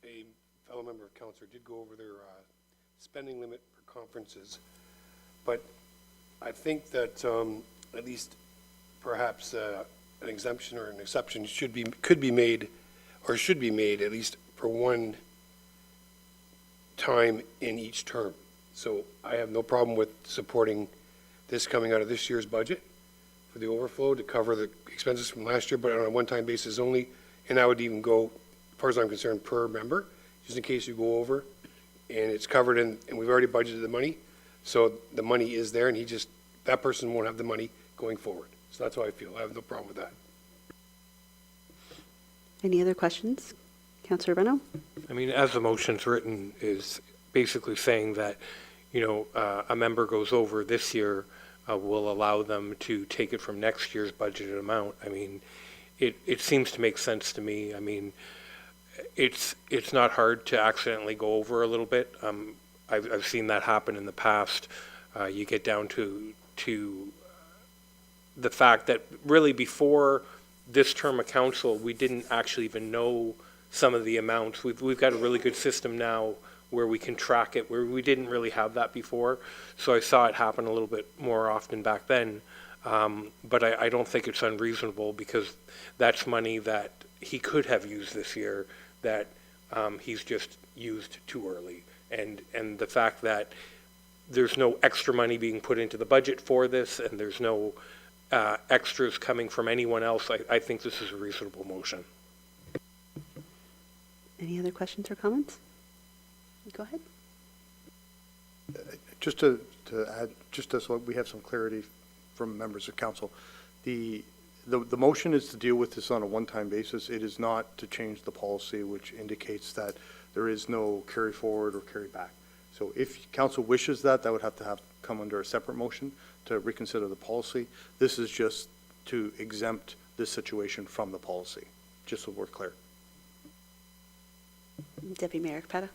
a fellow member of council did go over their spending limit for conferences, but I think that at least perhaps an exemption or an exception could be made at least for one time in each term. So I have no problem with supporting this coming out of this year's budget for the overflow to cover the expenses from last year, but on a one-time basis only. And I would even go, as far as I'm concerned, per member, just in case you go over and it's covered and we've already budgeted the money. So the money is there, and that person won't have the money going forward. So that's how I feel. I have no problem with that. Any other questions? Councillor Reno? I mean, as the motion's written, is basically saying that, a member goes over this year, will allow them to take it from next year's budgeted amount. I mean, it seems to make sense to me. I mean, it's not hard to accidentally go over a little bit. I've seen that happen in the past. You get down to the fact that really before this term of council, we didn't actually even know some of the amounts. We've got a really good system now where we can track it, where we didn't really have that before. So I saw it happen a little bit more often back then. But I don't think it's unreasonable, because that's money that he could have used this year that he's just used too early. And the fact that there's no extra money being put into the budget for this, and there's no extras coming from anyone else, I think this is a reasonable motion. Any other questions or comments? Go ahead. Just to add, just so we have some clarity from members of council, the motion is to deal with this on a one-time basis. It is not to change the policy, which indicates that there is no carry forward or carry back. So if council wishes that, that would have to come under a separate motion to reconsider the policy. This is just to exempt this situation from the policy, just so we're clear. Deputy Mayor Capetta.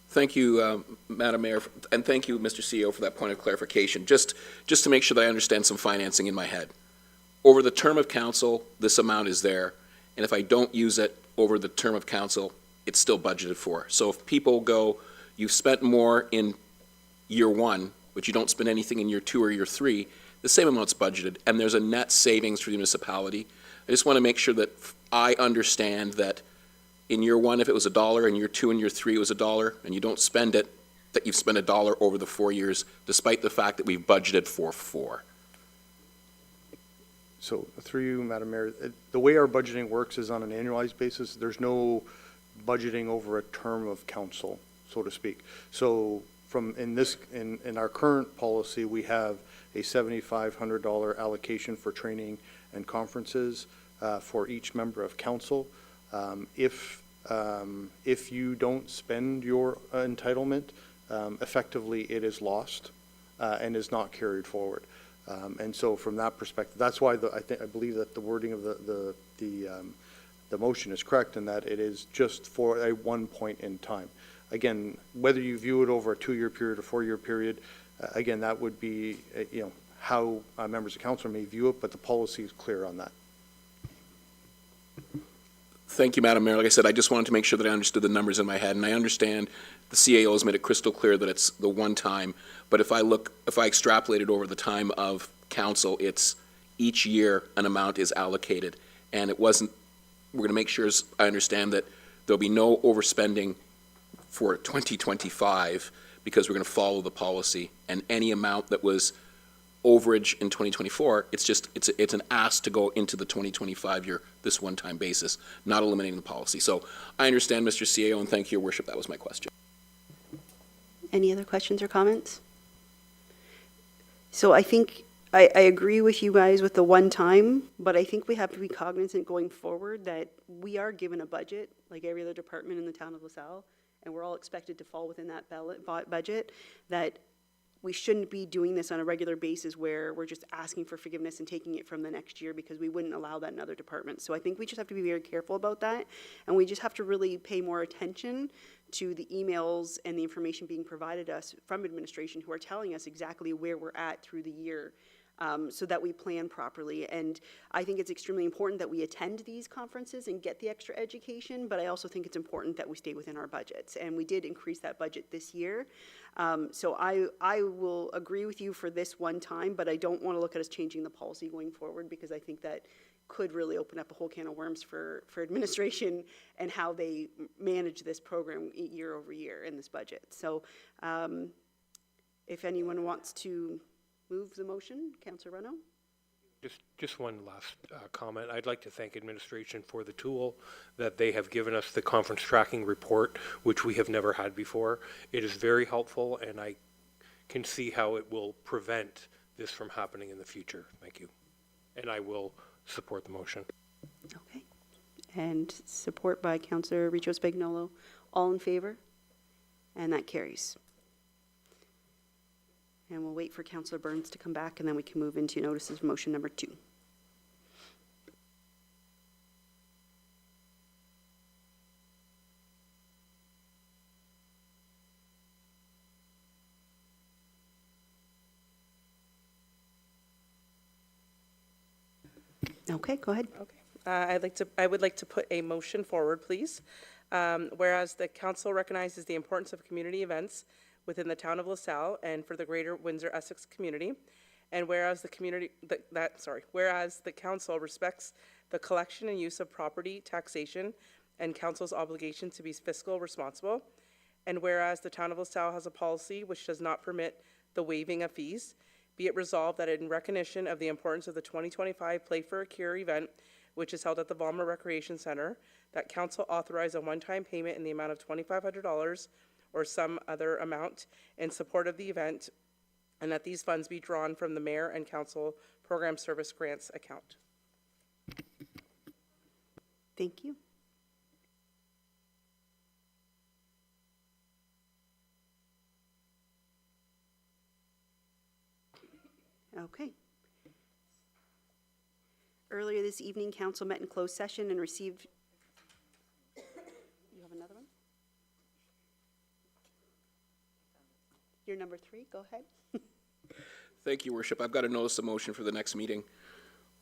Thank you, Madam Mayor, and thank you, Mr. CEO, for that point of clarification. Just to make sure that I understand some financing in my head. Over the term of council, this amount is there, and if I don't use it over the term of council, it's still budgeted for. So if people go, you've spent more in year one, but you don't spend anything in year 2 or year 3, the same amount's budgeted, and there's a net savings for the municipality. I just want to make sure that I understand that in year 1, if it was $1, in year 2 and year 3 it was $1, and you don't spend it, that you've spent $1 over the 4 years, despite the fact that we've budgeted for 4. So through you, Madam Mayor, the way our budgeting works is on an annualized basis. There's no budgeting over a term of council, so to speak. So in our current policy, we have a $7,500 allocation for training and conferences for each member of council. If you don't spend your entitlement, effectively it is lost and is not carried forward. And so from that perspective, that's why I believe that the wording of the motion is correct in that it is just for a one point in time. Again, whether you view it over a 2-year period or 4-year period, again, that would be how members of council may view it, but the policy is clear on that. Thank you, Madam Mayor. Like I said, I just wanted to make sure that I understood the numbers in my head, and I understand the CAO has made it crystal clear that it's the one time, but if I extrapolate it over the time of council, it's each year an amount is allocated, and we're going to make sure I understand that there'll be no overspending for 2025 because we're going to follow the policy, and any amount that was overage in 2024, it's an ask to go into the 2025 year, this one-time basis, not eliminating the policy. So I understand, Mr. CAO, and thank you, Your Worship. That was my question. Any other questions or comments? So I think I agree with you guys with the one time, but I think we have to be cognizant going forward that we are given a budget, like every other department in the town of LaSalle, and we're all expected to fall within that budget, that we shouldn't be doing this on a regular basis where we're just asking for forgiveness and taking it from the next year because we wouldn't allow that in other departments. So I think we just have to be very careful about that, and we just have to really pay more attention to the emails and the information being provided us from administration who are telling us exactly where we're at through the year. So that we plan properly. And I think it's extremely important that we attend these conferences and get the extra education, but I also think it's important that we stay within our budgets. And we did increase that budget this year. So I will agree with you for this one time, but I don't want to look at us changing the policy going forward because I think that could really open up a whole can of worms for administration and how they manage this program year over year in this budget. So if anyone wants to move the motion, Councillor Renaud. Just one last comment. I'd like to thank administration for the tool that they have given us, the conference tracking report, which we have never had before. It is very helpful, and I can see how it will prevent this from happening in the future. Thank you. And I will support the motion. Okay. And support by Councillor Richo Spagnolo. All in favor? And that carries. And we'll wait for Councillor Burns to come back, and then we can move into notices of motion number 2. Okay, go ahead. Okay. I would like to put a motion forward, please. Whereas the council recognizes the importance of community events within the town of LaSalle and for the greater Windsor-Essex community, and whereas the council respects the collection and use of property taxation and council's obligation to be fiscal responsible, and whereas the town of LaSalle has a policy which does not permit the waiving of fees, be it resolved that in recognition of the importance of the 2025 Play for a Cure event which is held at the Valmer Recreation Center, that council authorize a one-time payment in the amount of $2,500 or some other amount in support of the event, and that these funds be drawn from the mayor and council program service grants account. Thank you. Okay. Earlier this evening, council met in closed session and received. You have another one? You're number 3, go ahead. Thank you, Worship. I've got a notice of motion for the next meeting.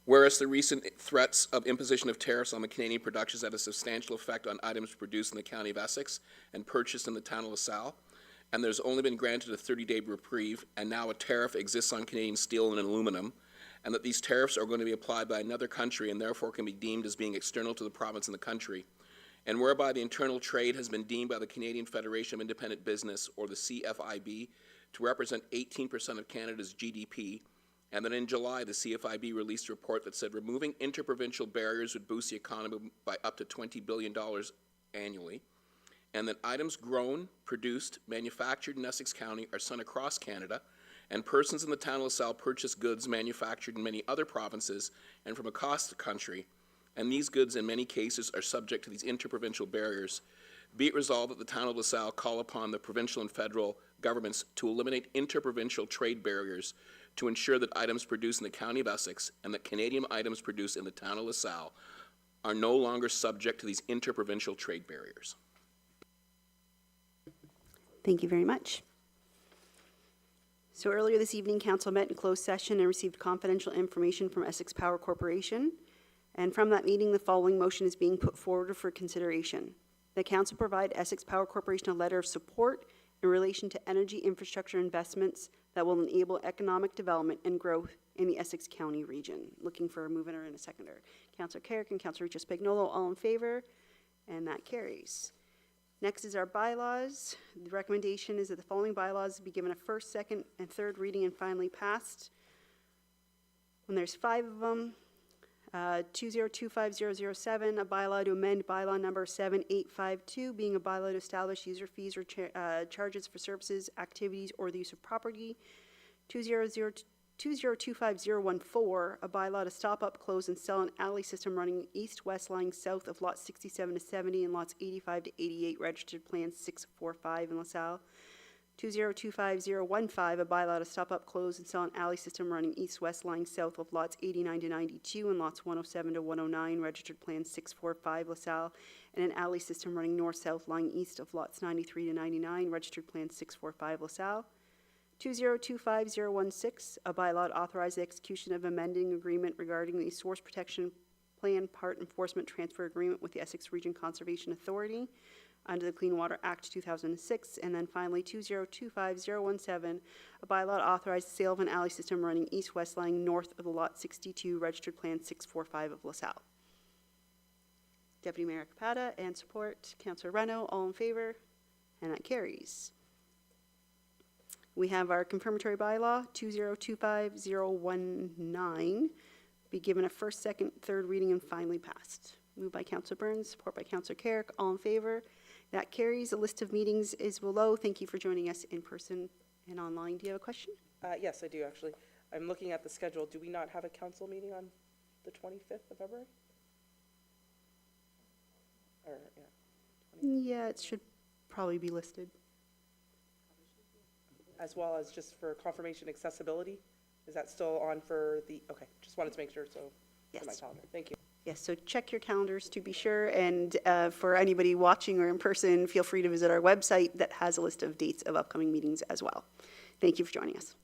Whereas the recent threats of imposition of tariffs on the Canadian productions had a substantial effect on items produced in the County of Essex and purchased in the town of LaSalle, and there's only been granted a 30-day reprieve, and now a tariff exists on Canadian steel and aluminum, and that these tariffs are going to be applied by another country and therefore can be deemed as being external to the province and the country, and whereby the internal trade has been deemed by the Canadian Federation of Independent Business, or the CFIB, to represent 18% of Canada's GDP, and then in July, the CFIB released a report that said removing interprovincial barriers would boost the economy by up to $20 billion annually, and that items grown, produced, manufactured in Essex County are sent across Canada, and persons in the town of LaSalle purchase goods manufactured in many other provinces and from across the country, and these goods in many cases are subject to these interprovincial barriers. Be it resolved that the town of LaSalle call upon the provincial and federal governments to eliminate interprovincial trade barriers to ensure that items produced in the County of Essex and that Canadian items produced in the town of LaSalle are no longer subject to these interprovincial trade barriers. Thank you very much. So earlier this evening, council met in closed session and received confidential information from Essex Power Corporation. And from that meeting, the following motion is being put forward for consideration. The council provide Essex Power Corporation a letter of support in relation to energy infrastructure investments that will enable economic development and growth in the Essex County region. Looking for a mover and a seconder. Councillor Carrick and Councillor Regis-Spagnolo, all in favor, and that carries. Next is our bylaws. The recommendation is that the following bylaws be given a first, second, and third reading and finally passed. When there's 5 of them, 2025007, a bylaw to amend bylaw number 7852, being a bylaw to establish user fees or charges for services, activities, or the use of property. 2025014, a bylaw to stop up, close, and sell an alley system running east-west lying south of lots 67 to 70 and lots 85 to 88, registered plan 645 in LaSalle. 2025015, a bylaw to stop up, close, and sell an alley system running east-west lying south of lots 89 to 92 and lots 107 to 109, registered plan 645 LaSalle, and an alley system running north-south lying east of lots 93 to 99, registered plan 645 LaSalle. 2025016, a bylaw to authorize the execution of amending agreement regarding the Source Protection Plan Part Enforcement Transfer Agreement with the Essex Region Conservation Authority under the Clean Water Act 2006, and then finally 2025017, a bylaw to authorize the sale of an alley system running east-west lying north of the lot 62, registered plan 645 of LaSalle. Deputy Mayor Capata and support, Councillor Reno, all in favor, and that carries. We have our confirmatory bylaw 2025019, be given a first, second, third reading and finally passed. Moved by Councillor Burns, support by Councillor Carrick, all in favor. That carries. A list of meetings is below. Thank you for joining us in person and online. Do you have a question? Yes, I do, actually. I'm looking at the schedule. Do we not have a council meeting on the 25th of February? Or, Yeah, it should probably be listed. as well as just for confirmation accessibility? Is that still on for the, okay, just wanted to make sure, so, for my Yes. calendar. Thank you. Yes, so check your calendars to be sure, and for anybody watching or in person, feel free to visit our website that has a list of dates of upcoming meetings as well. Thank you for joining us.